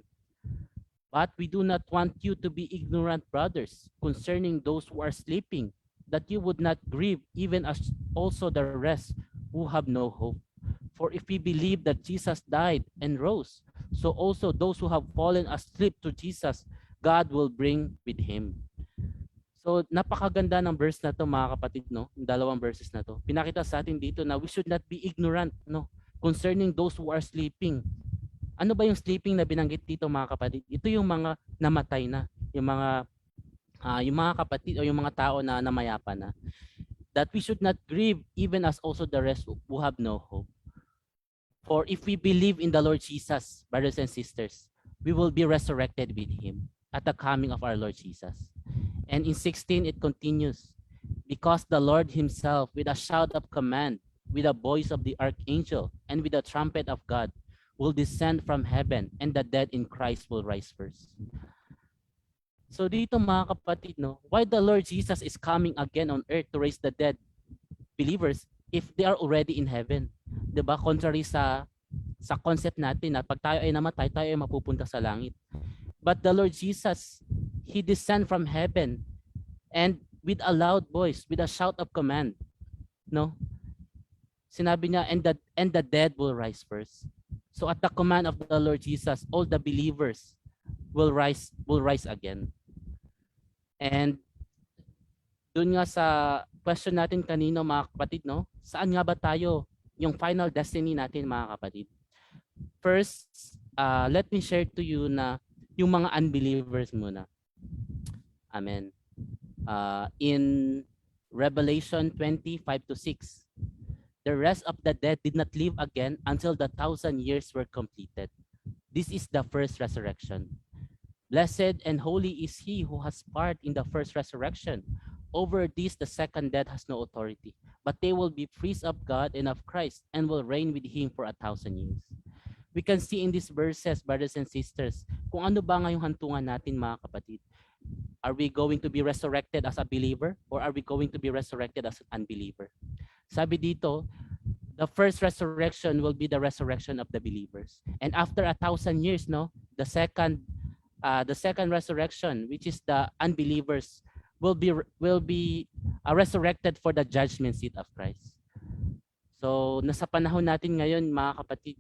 but we do not want you to be ignorant, brothers, concerning those who are sleeping, that you would not grieve, even as also the rest who have no hope. For if we believe that Jesus died and rose, so also those who have fallen asleep to Jesus, God will bring with Him. So napakaganda ng verse na to, mga kapatid, no? Yung dalawang verses na to. Pinakita sa atin dito na we should not be ignorant, no, concerning those who are sleeping. Ano ba yung sleeping na binanggit dito, mga kapatid? Ito yung mga namatay na, yung mga kapatid o yung mga tao na namayapa na. That we should not grieve, even as also the rest who have no hope. For if we believe in the Lord Jesus, brothers and sisters, we will be resurrected with Him at the coming of our Lord Jesus. And in 16, it continues, because the Lord Himself, with a shout of command, with the voice of the archangel, and with the trumpet of God, will descend from heaven, and the dead in Christ will rise first. So dito, mga kapatid, no, why the Lord Jesus is coming again on earth to raise the dead believers if they are already in heaven? 'Di ba? Contrary sa concept natin na pag tayo ay namatay, tayo ay mapupunta sa langit. But the Lord Jesus, He descend from heaven, and with a loud voice, with a shout of command, no? Sinabi niya, and the dead will rise first. So at the command of the Lord Jesus, all the believers will rise again. And dun nga sa question natin kanino, mga kapatid, no? Saan nga ba tayo, yung final destiny natin, mga kapatid? First, let me share to you na yung mga unbelievers muna. Amen. In Revelation 20:5-6, the rest of the dead did not live again until the 1,000 years were completed. This is the first resurrection. Blessed and holy is he who has part in the first resurrection. Over this, the second death has no authority, but they will be priests of God and of Christ and will reign with Him for 1,000 years. We can see in these verses, brothers and sisters, kung ano ba ngayong hantungan natin, mga kapatid. Are we going to be resurrected as a believer, or are we going to be resurrected as an unbeliever? Sabi dito, the first resurrection will be the resurrection of the believers. And after 1,000 years, no, the second resurrection, which is the unbelievers, will be resurrected for the judgment seat of Christ. So nasa panahon natin ngayon, mga kapatid,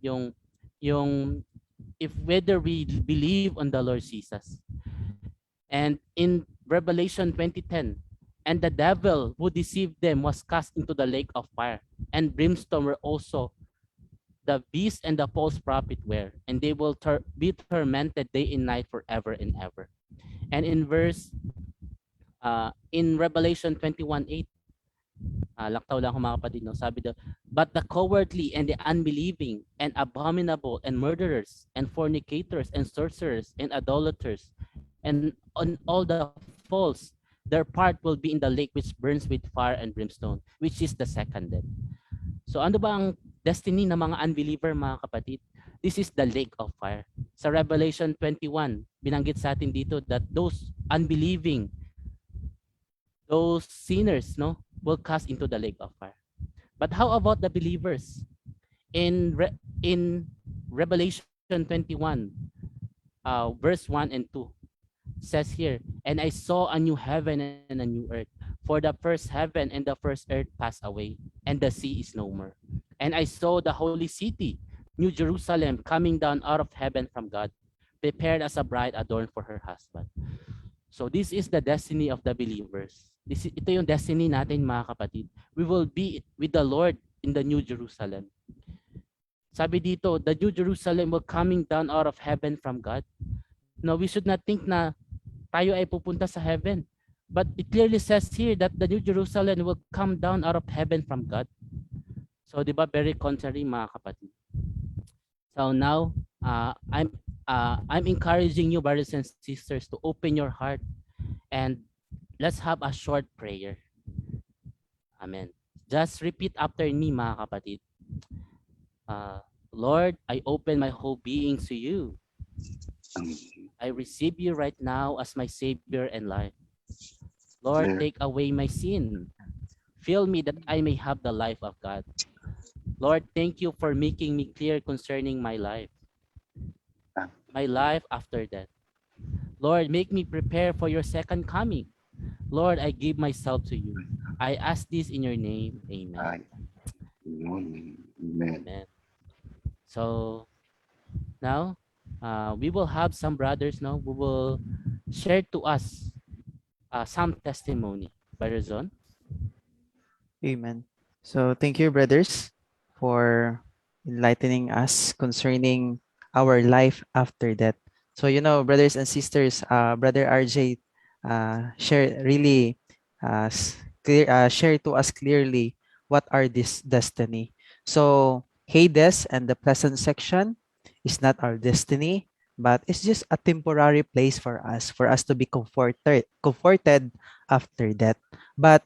yung if whether we believe on the Lord Jesus. And in Revelation 20:10, and the devil who deceived them was cast into the lake of fire, and brimstone were also the beast and the false prophet were, and they will be tormented day and night forever and ever. And in Revelation 21:8, laktaw lang ako mga kapatid, no? Sabi daw, but the cowardly and the unbelieving and abominable and murderers and fornicators and sorcerers and idolaters and on all the false, their part will be in the lake which burns with fire and brimstone, which is the second death. So ano ba ang destiny ng mga unbeliever, mga kapatid? This is the lake of fire. Sa Revelation 21, binanggit sa atin dito that those unbelieving, those sinners, no, will cast into the lake of fire. But how about the believers? In Revelation 21, verse 1 and 2, says here, and I saw a new heaven and a new earth, for the first heaven and the first earth passed away, and the sea is no more. And I saw the holy city, New Jerusalem, coming down out of heaven from God, prepared as a bride adorned for her husband. So this is the destiny of the believers. Ito yung destiny natin, mga kapatid. We will be with the Lord in the New Jerusalem. Sabi dito, the New Jerusalem will coming down out of heaven from God. No, we should not think na tayo ay pupunta sa heaven. But it clearly says here that the New Jerusalem will come down out of heaven from God. So, di ba, very contrary, mga kapatid. So now, I'm encouraging you, brothers and sisters, to open your heart and let's have a short prayer. Amen. Just repeat after me, mga kapatid. Lord, I open my whole being to you. I receive you right now as my Savior and life. Lord, take away my sin. Fill me that I may have the life of God. Lord, thank you for making me clear concerning my life after death. Lord, make me prepare for your second coming. Lord, I give myself to you. I ask this in your name. Amen. Amen. Amen. So now we will have some brothers now who will share to us some testimony. Brother Zon. Amen. So thank you, brothers, for enlightening us concerning our life after death. So, brothers and sisters, Brother RJ share to us clearly what are this destiny. So Hades and the pleasant section is not our destiny, but it's just a temporary place for us to be comforted after death. But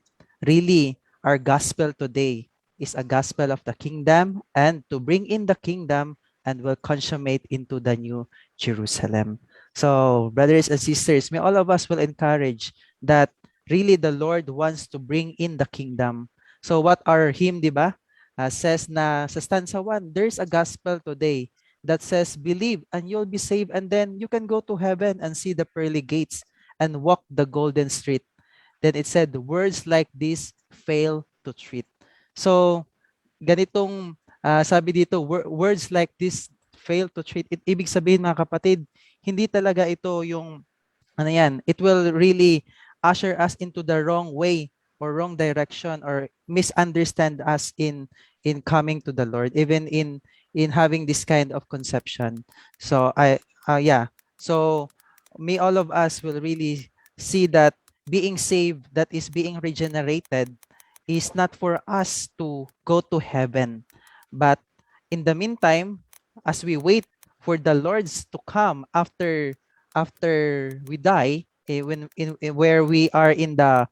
really, our gospel today is a gospel of the kingdom, and to bring in the kingdom and will consummate into the new Jerusalem. So, brothers and sisters, may all of us will encourage that really the Lord wants to bring in the kingdom. So what our hymn, di ba, says na sa stanza 1, there's a gospel today that says, believe and you'll be saved, and then you can go to heaven and see the pearly gates and walk the golden street. Then it said, words like this fail to treat. So, ganitong sabi dito, words like this fail to treat. Ibig sabihin, mga kapatid, hindi talaga ito yung, it will really usher us into the wrong way or wrong direction or misunderstand us in coming to the Lord, even in having this kind of conception. So, so may all of us will really see that being saved, that is being regenerated, is not for us to go to heaven. But in the meantime, as we wait for the Lord's to come after we die, where we are in the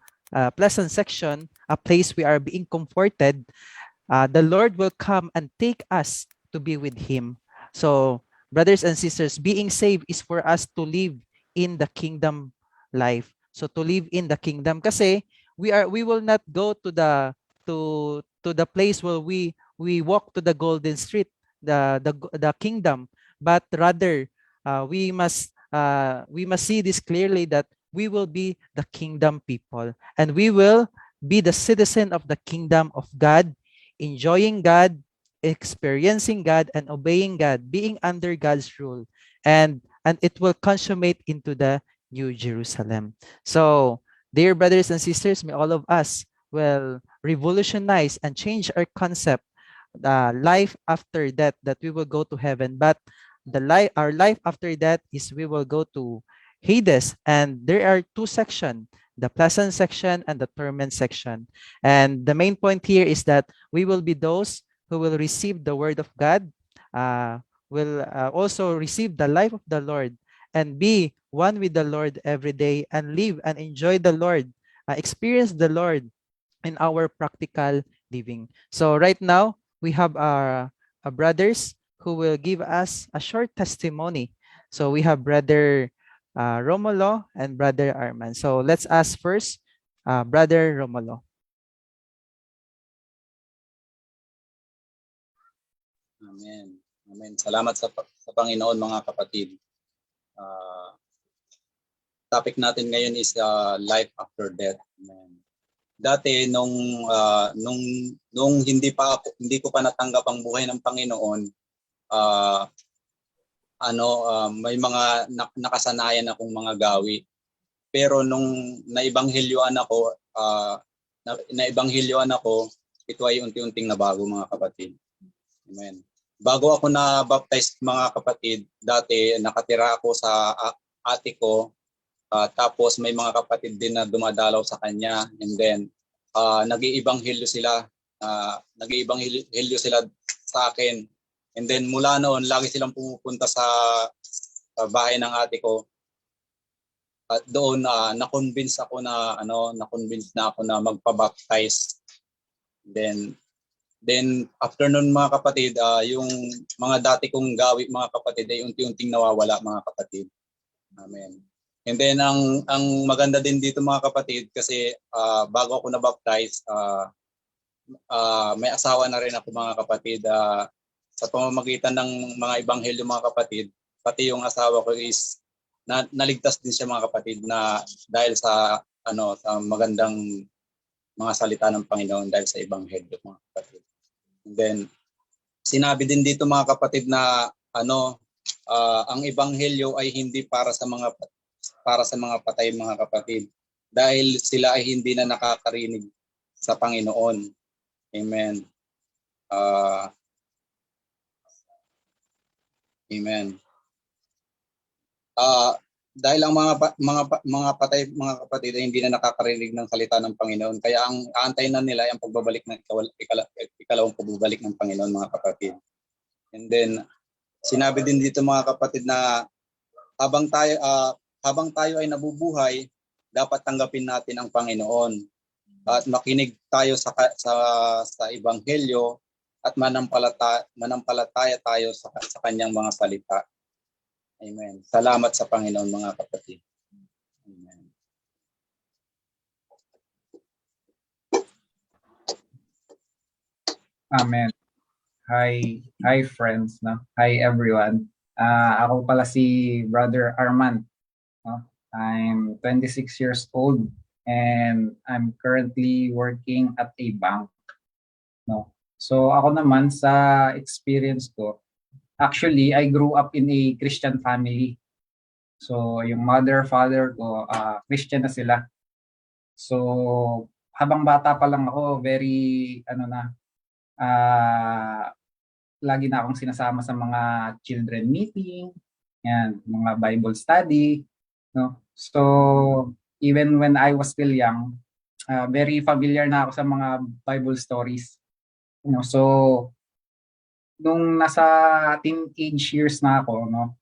pleasant section, a place we are being comforted, the Lord will come and take us to be with Him. So, brothers and sisters, being saved is for us to live in the kingdom life. So to live in the kingdom, kasi we will not go to the place where we walk to the golden street, the kingdom, but rather we must see this clearly, that we will be the kingdom people, and we will be the citizen of the kingdom of God, enjoying God, experiencing God, and obeying God, being under God's rule, and it will consummate into the New Jerusalem. So, dear brothers and sisters, may all of us will revolutionize and change our concept, life after death, that we will go to heaven. But our life after that is we will go to Hades, and there are two sections, the pleasant section and the torment section. And the main point here is that we will be those who will receive the word of God, will also receive the life of the Lord, and be one with the Lord every day, and live and enjoy the Lord, experience the Lord in our practical living. So right now, we have our brothers who will give us a short testimony. So we have Brother Romulo and Brother Arman. So let's ask first, Brother Romulo. Amen. Amen. Salamat sa Panginoon, mga kapatid. Topic natin ngayon is life after death. Amen. Dati nung hindi ko pa natanggap ang buhay ng Panginoon, may mga nakasanayan akong mga gawi. Pero nung naibanghelyoan ako, ito ay unti-unting nabago, mga kapatid. Amen. Bago ako na-baptize, mga kapatid, dati nakatira ako sa ate ko, tapos may mga kapatid din na dumadalaw sa kanya, and then nag-iibanghelyo sila sa akin. And then mula noon, lagi silang pumupunta sa bahay ng ate ko. At doon na-convince na ako na magpa-baptize. Then after noon, mga kapatid, yung mga dati kong gawi, mga kapatid, ay unti-unting nawawala, mga kapatid. Amen. And then ang maganda din dito, mga kapatid, kasi bago ako na-baptize, may asawa na rin ako, mga kapatid. Sa pamamagitan ng mga ebanghelyo, mga kapatid, pati yung asawa ko is naligtas din siya, mga kapatid, na dahil sa sa magandang mga salita ng Panginoon, dahil sa ebanghelyo, mga kapatid. And then sinabi din dito, mga kapatid, na ang ebanghelyo ay hindi para sa mga patay, mga kapatid, dahil sila ay hindi na nakakarinig sa Panginoon. Amen. Amen. Dahil ang mga patay, mga kapatid, ay hindi na nakakarinig ng salita ng Panginoon, kaya ang aantayin na nila ay ang pagbabalik ng ikalawang pagbabalik ng Panginoon, mga kapatid. And then sinabi din dito, mga kapatid, na habang tayo ay nabubuhay, dapat tanggapin natin ang Panginoon at makinig tayo sa ebanghelyo at manampalataya tayo sa kanyang mga salita. Amen. Salamat sa Panginoon, mga kapatid. Amen. Amen. Hi friends, no? Hi everyone. Ako pala si Brother Arman. No? I'm 26 years old and I'm currently working at a bank. No? So ako naman, sa experience ko, actually I grew up in a Christian family. So yung mother, father ko, Christian na sila. So habang bata pa lang ako, very lagi na akong sinasama sa mga children meeting, yan, mga Bible study, no? So even when I was still young, very familiar na ako sa mga Bible stories. You know, so nung nasa teenage years na ako, no,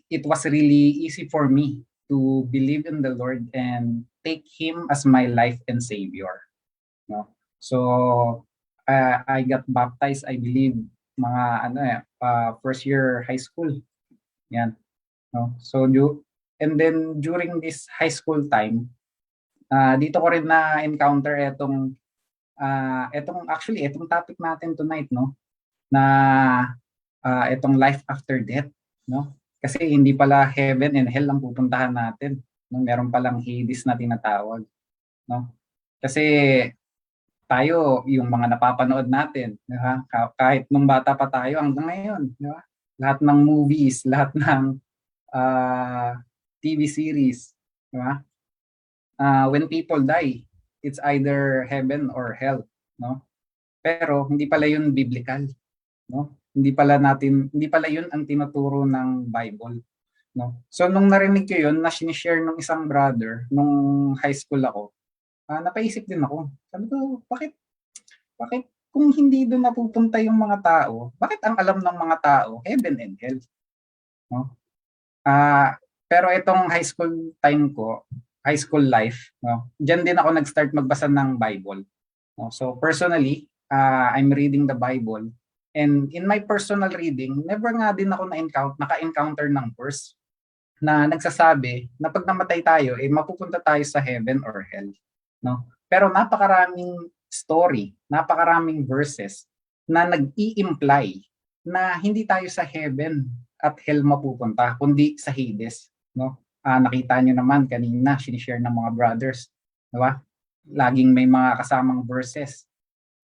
it was really easy for me to believe in the Lord and take Him as my life and Savior. No? So I got baptized, I believe, mga first year high school. Yan. No? So and then during this high school time, dito ko rin na encounter etong topic natin tonight, no? Na itong life after death, no? Kasi hindi pala heaven and hell ang pupuntahan natin, no? Meron palang Hades na tinatawag, no? Kasi tayo, yung mga napapanood natin, di ba? Kahit nung bata pa tayo hanggang ngayon, di ba? Lahat ng movies, lahat ng TV series, di ba? When people die, it's either heaven or hell, no? Pero hindi pala yun biblical, no? Hindi pala yun ang tinuturo ng Bible, no? So nung narinig ko yun na sinishare ng isang brother nung high school ako, napaisip din ako. Sabi ko, bakit kung hindi doon napupunta yung mga tao, bakit ang alam ng mga tao heaven and hell, no? Pero itong high school time ko, high school life, no? Diyan din ako nag-start magbasa ng Bible, no? So personally, I'm reading the Bible, and in my personal reading, never nga din ako naka-encounter ng verse na nagsasabi na pag namatay tayo, mapupunta tayo sa heaven or hell, no? Pero napakaraming story, napakaraming verses na nag-i-imply na hindi tayo sa heaven at hell mapupunta, kundi sa Hades, no? Nakita nyo naman kanina, sinishare ng mga brothers, diba? Laging may mga kasamang verses,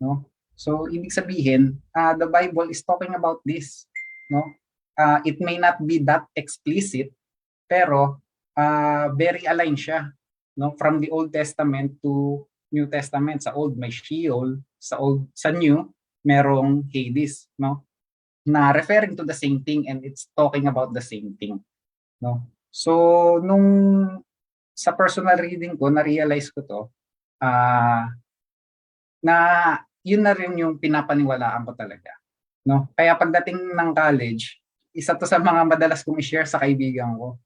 no? So, ibig sabihin, the Bible is talking about this, no? It may not be that explicit, pero very aligned siya, no? From the Old Testament to New Testament. Sa Old may Sheol, sa New merong Hades, no? Na referring to the same thing, and it's talking about the same thing, no? So, nung sa personal reading ko, na-realize ko to, na yun na rin yung pinapaniwalaan ko talaga, no? Kaya pagdating ng college, isa to sa mga madalas kong i-share sa kaibigan ko,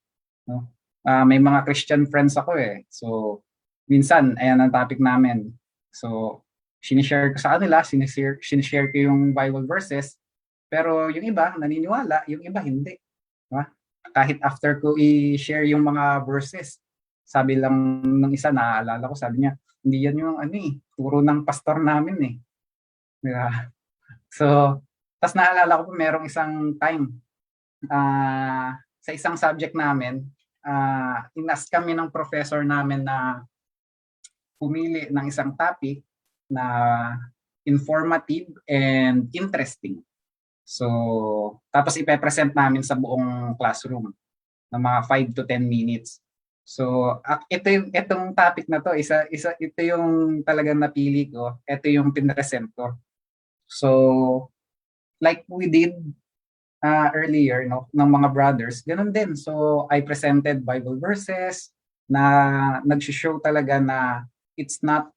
no? May mga Christian friends ako eh. So, minsan, ayan ang topic namin. So, sinishare ko sa kanila, sinishare ko yung Bible verses, pero yung iba, naniniwala, yung iba hindi. Diba? Kahit after ko i-share yung mga verses, sabi lang ng isa, naaalala ko, sabi niya, hindi yan yung turo ng pastor namin eh. Diba? So, tas naalala ko po merong isang time, sa isang subject namin, inas kami ng professor namin na pumili ng isang topic na informative and interesting. So, tapos ipe-present namin sa buong classroom ng mga 5 to 10 minutes. So, itong topic na to, ito yung talagang napili ko, ito yung pinresent ko. So, like we did earlier, no, ng mga brothers, ganun din. So, I presented Bible verses na nag-show talaga na it's not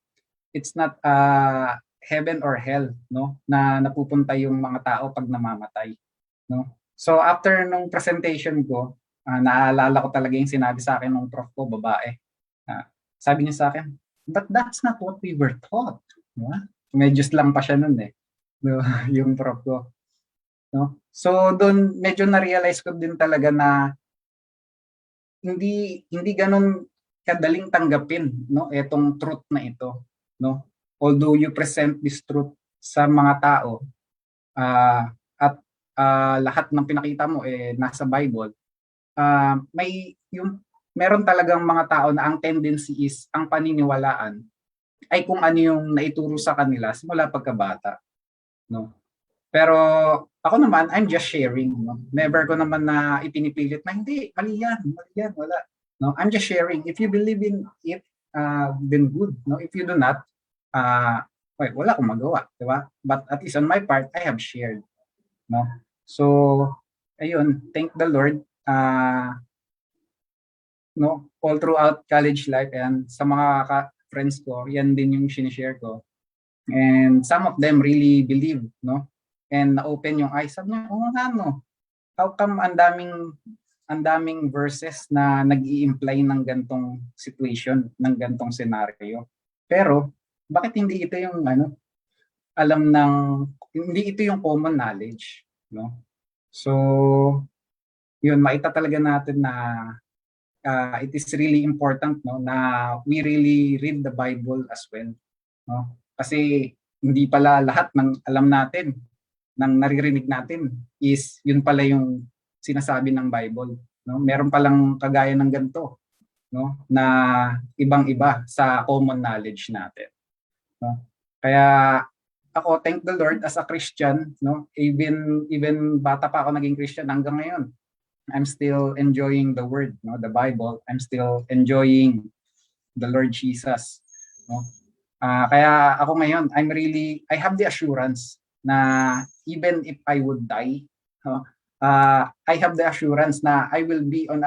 heaven or hell, no, na napupunta yung mga tao pag namamatay, no. So after nung presentation ko, naalala ko talaga yung sinabi sa akin ng prof ko, babae. Sabi niya sa akin, but that's not what we were taught, no? Medyo lang pa siya nun eh, no, yung prof ko, no. So doon medyo na-realize ko din talaga na hindi ganun kadaling tanggapin, no, etong truth na ito, no. Although you present this truth sa mga tao, at lahat ng pinakita mo nasa Bible, meron talagang mga tao na ang tendency is ang paniniwalaan ay kung ano yung naituro sa kanila simula pagkabata, no. Pero ako naman, I'm just sharing, no. Never ko naman na ipinipilit na hindi, mali yan, wala. No, I'm just sharing. If you believe in it, then good. No, if you do not, wala akong magawa, di ba? But at least on my part, I have shared. No, so ayun. Thank the Lord. No, all throughout college life and sa mga friends ko, yan din yung sinishare ko. And some of them really believe, no, and na-open yung eyes. Sabi niya, no, how come ang daming verses na nag-i-imply ng gantong situation, ng gantong scenario. Pero, bakit hindi ito yung hindi ito yung common knowledge, no? So, yun, maita talaga natin na it is really important, no, na we really read the Bible as well, no? Kasi hindi pala lahat ng alam natin, ng naririnig natin is yun pala yung sinasabi ng Bible, no? Meron palang kagaya ng ganito, no, na ibang-iba sa common knowledge natin, no? Kaya ako, thank the Lord, as a Christian, no, even bata pa ako naging Christian hanggang ngayon, I'm still enjoying the word, no, the Bible. I'm still enjoying the Lord Jesus, no. Kaya ako ngayon, I have the assurance na even if I would die, no, I have the assurance na I will be on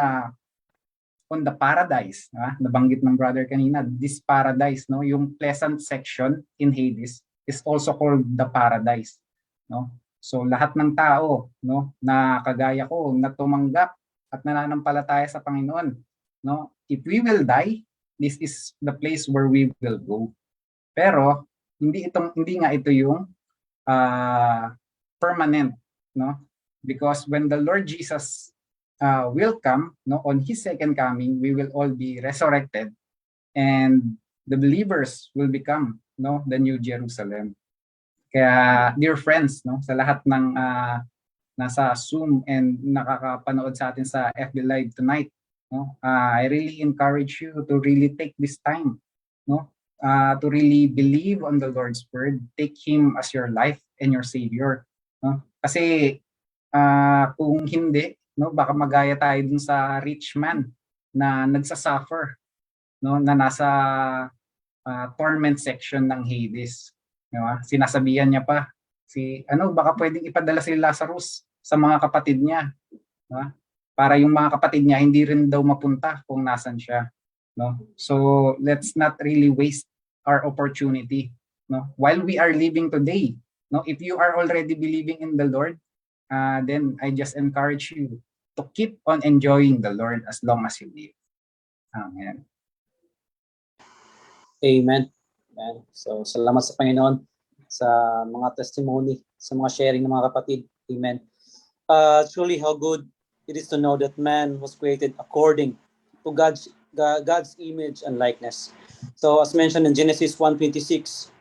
the paradise. Nabanggit ng brother kanina, this paradise, no, yung pleasant section in Hades is also called the paradise, no. So lahat ng tao, no, na kagaya ko, na tumanggap at nananampalataya sa Panginoon, no, if we will die, this is the place where we will go. Pero hindi nga ito yung permanent, no? Because when the Lord Jesus will come, no, on his second coming, we will all be resurrected and the believers will become, no, the new Jerusalem. Kaya dear friends, no, sa lahat ng nasa Zoom and nakakapanood sa atin sa FB Live tonight, no, I really encourage you to really take this time, no, to really believe on the Lord's word, take him as your life and your savior, no? Kasi kung hindi, no, baka magaya tayo dun sa rich man na nagsasuffer, no, na nasa torment section ng Hades, no? Sinasabihan niya pa baka pwedeng ipadala si Lazarus sa mga kapatid niya, no? Para yung mga kapatid niya hindi rin daw mapunta kung nasan siya, no? So let's not really waste our opportunity, no, while we are living today, no. If you are already believing in the Lord, then I just encourage you to keep on enjoying the Lord as long as you live. Amen. Amen. Amen. So salamat sa Panginoon sa mga testimony, sa mga sharing ng mga kapatid. Amen. Truly how good it is to know that man was created according to God's image and likeness. So as mentioned in Genesis 1:26,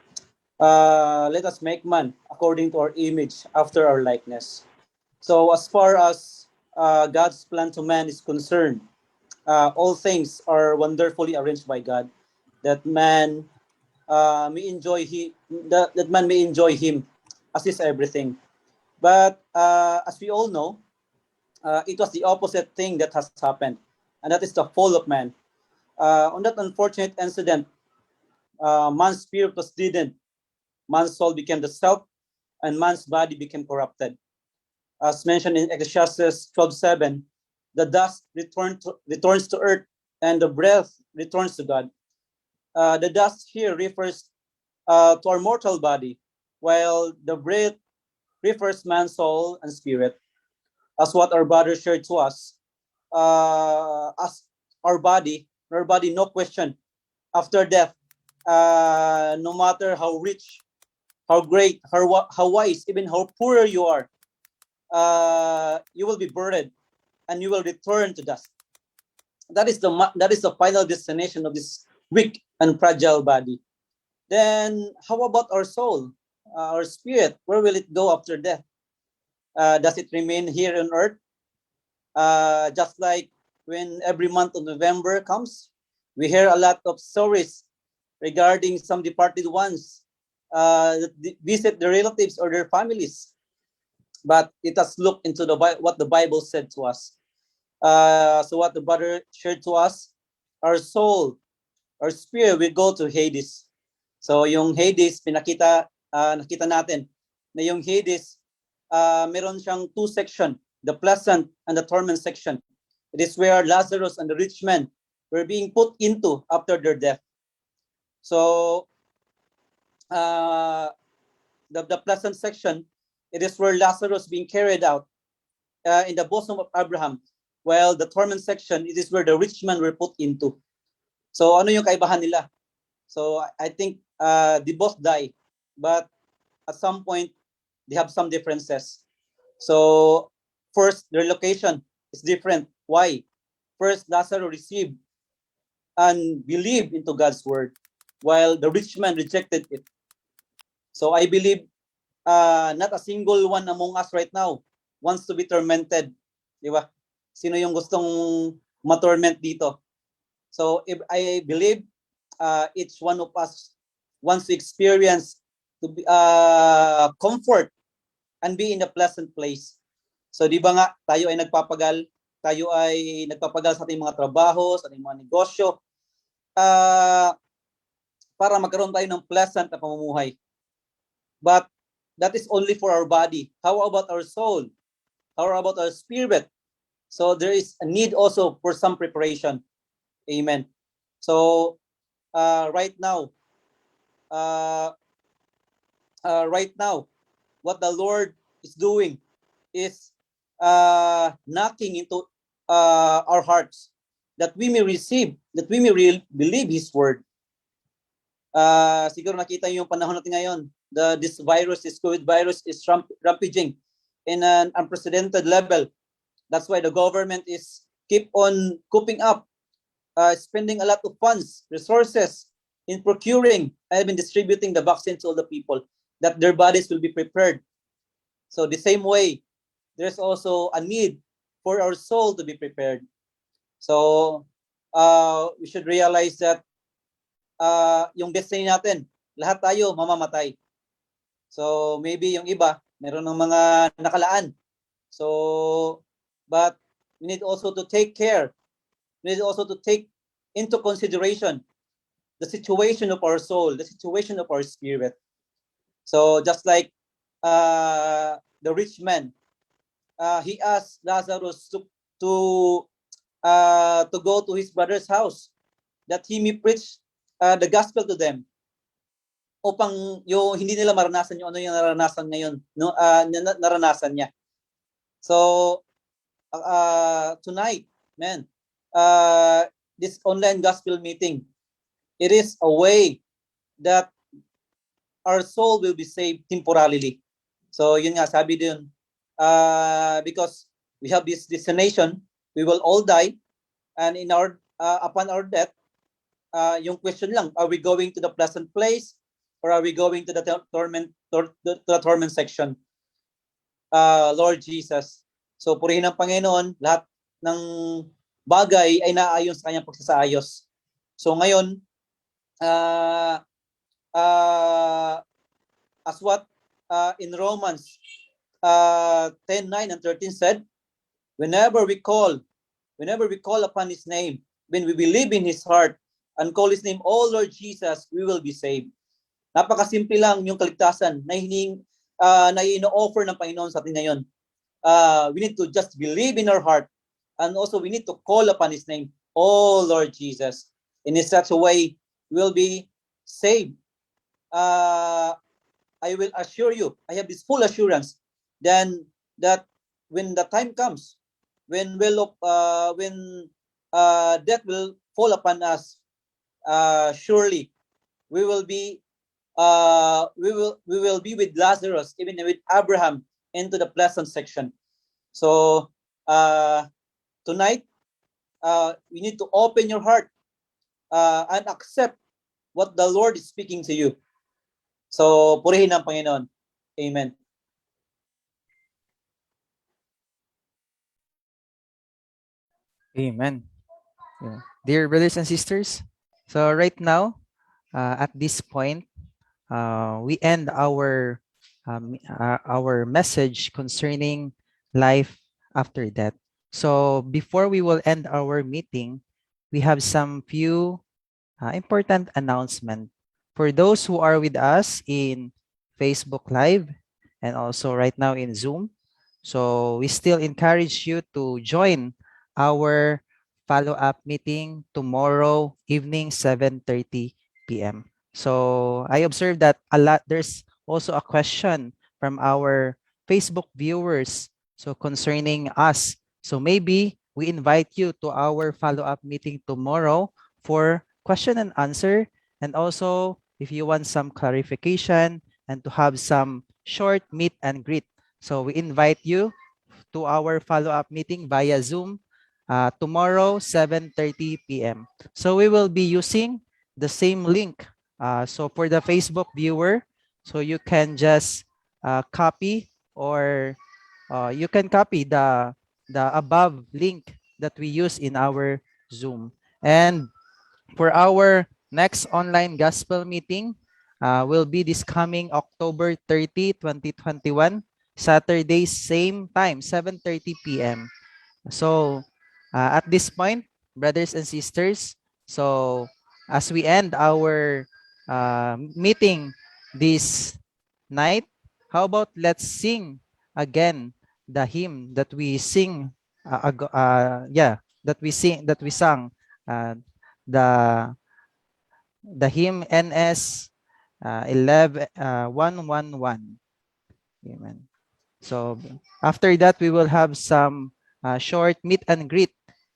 let us make man according to our image, after our likeness. So as far as God's plan to man is concerned, all things are wonderfully arranged by God, that man may enjoy that man may enjoy him as is everything. But as we all know, it was the opposite thing that has happened, and that is the fall of man. On that unfortunate incident, man's spirit was deadened, man's soul became the self, and man's body became corrupted. As mentioned in Ecclesiastes 12:7, the dust returns to earth, and the breath returns to God. The dust here refers to our mortal body, while the breath refers man's soul and spirit. As what our brother shared to us, as our body, no question, after death, no matter how rich, how great, how wise, even how poor you are, you will be buried and you will return to dust. That is the final destination of this weak and fragile body. Then how about our soul, our spirit? Where will it go after death? Does it remain here on earth? Just like when every month of November comes, we hear a lot of stories regarding some departed ones that visit their relatives or their families. But it has looked into what the Bible said to us. So what the brother shared to us, our soul, our spirit will go to Hades. So yung Hades, nakita natin na yung Hades, meron siyang two section, the pleasant and the torment section. It is where Lazarus and the rich man were being put into after their death. So the pleasant section, it is where Lazarus being carried out in the bosom of Abraham, while the torment section, it is where the rich man were put into. So ano yung kaibahan nila? So I think they both die, but at some point they have some differences. So first, their location is different. Why? First, Lazarus received and believed into God's word, while the rich man rejected it. So I believe not a single one among us right now wants to be tormented. Di ba? Sino yung gustong ma-torment dito? So if I believe each one of us wants to experience to be, comfort and be in a pleasant place. So di ba nga, tayo ay nagpapagal sa ating mga trabaho, sa ating mga negosyo, para magkaroon tayo ng pleasant na pamumuhay. But that is only for our body. How about our soul? How about our spirit? So there is a need also for some preparation. Amen. So right now, what the Lord is doing is knocking into our hearts, that we may receive, that we may believe His word. Siguro nakita niyo yung panahon natin ngayon. This COVID virus is rampaging in an unprecedented level. That's why the government is keep on cooping up, spending a lot of funds, resources in procuring and distributing the vaccine to all the people, that their bodies will be prepared. So the same way, there's also a need for our soul to be prepared. So we should realize that yung destiny natin, lahat tayo mamamatay. So maybe yung iba, meron ng mga nakalaan. So, but we need also to take care. We need also to take into consideration the situation of our soul, the situation of our spirit. So just like the rich man, he asked Lazarus to go to his brother's house, that he may preach the gospel to them, upang yung hindi nila maranasan yung ano yung naranasan ngayon, no, naranasan niya. So tonight, man, this online gospel meeting, it is a way that our soul will be saved temporarily. So yun nga, sabi din, because we have this destination, we will all die, and in our upon our death, yung question lang, are we going to the pleasant place, or are we going to the torment section? Lord Jesus. So purihin ng Panginoon, lahat ng bagay ay naayon sa kanyang pagsasaayos. So ngayon, as what in Romans 10:9 and 13 said, whenever we call upon His name, when we believe in His heart and call His name, oh Lord Jesus, we will be saved. Napakasimple lang yung kaligtasan na ino-offer ng Panginoon sa atin ngayon. We need to just believe in our heart, and also we need to call upon His name, oh Lord Jesus. In such a way, we will be saved. I will assure you, I have this full assurance, then that when the time comes, when death will fall upon us, surely we will be with Lazarus, even with Abraham, into the pleasant section. So tonight, we need to open your heart and accept what the Lord is speaking to you. So purihin ang Panginoon. Amen. Amen. Yeah. Dear brothers and sisters, so right now, at this point, we end our message concerning life after death. So before we will end our meeting, we have some few important announcement for those who are with us in Facebook Live and also right now in Zoom. So we still encourage you to join our follow-up meeting tomorrow evening, 7:30 p.m. So I observed that there's also a question from our Facebook viewers, so concerning us. So maybe we invite you to our follow-up meeting tomorrow for question and answer, and also if you want some clarification and to have some short meet and greet. So we invite you to our follow-up meeting via Zoom tomorrow, 7:30 p.m. So we will be using the same link. So for the Facebook viewer, so you can just copy, or you can copy the above link that we use in our Zoom. And for our next online gospel meeting, will be this coming October 30, 2021, Saturday, same time, 7:30 p.m. So at this point, brothers and sisters, so as we end our meeting this night, how about let's sing again the hymn that we sing, that we sang, the hymn NS 111. Amen. So after that, we will have some short meet and greet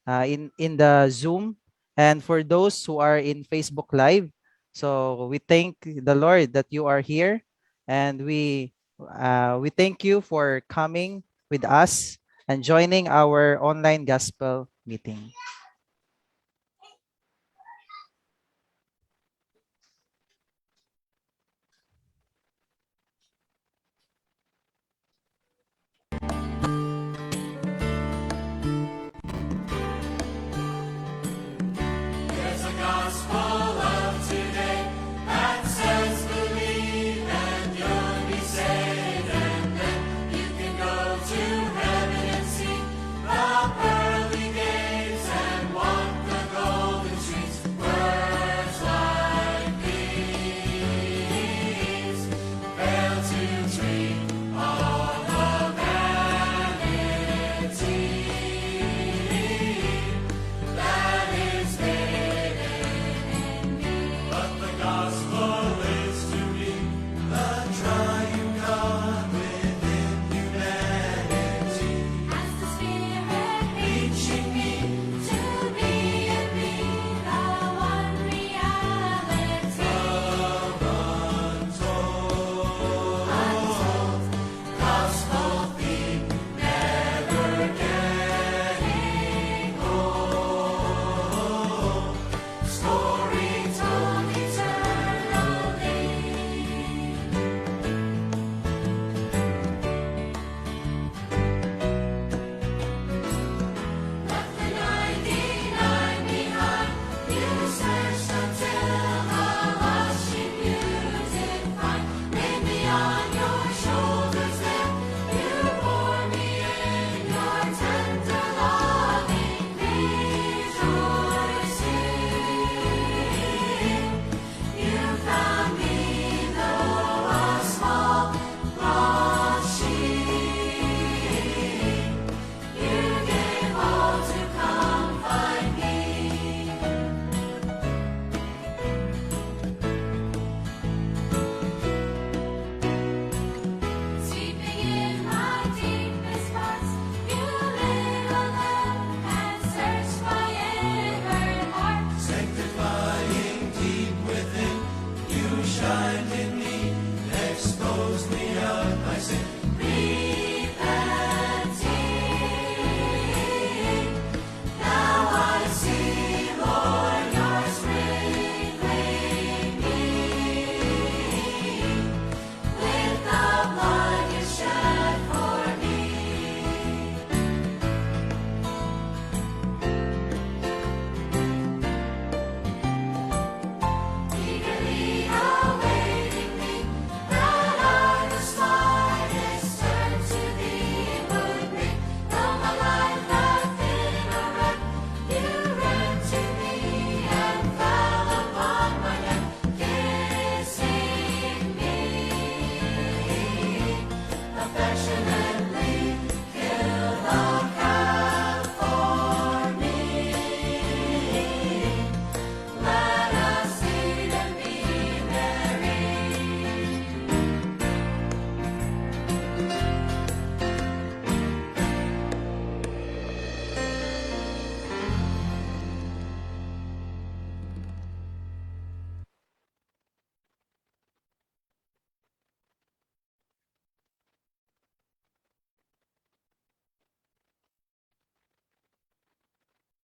in the Zoom, and for those who are in Facebook Live. So we thank the Lord that you are here, and we thank you for coming with us and joining our online gospel meeting.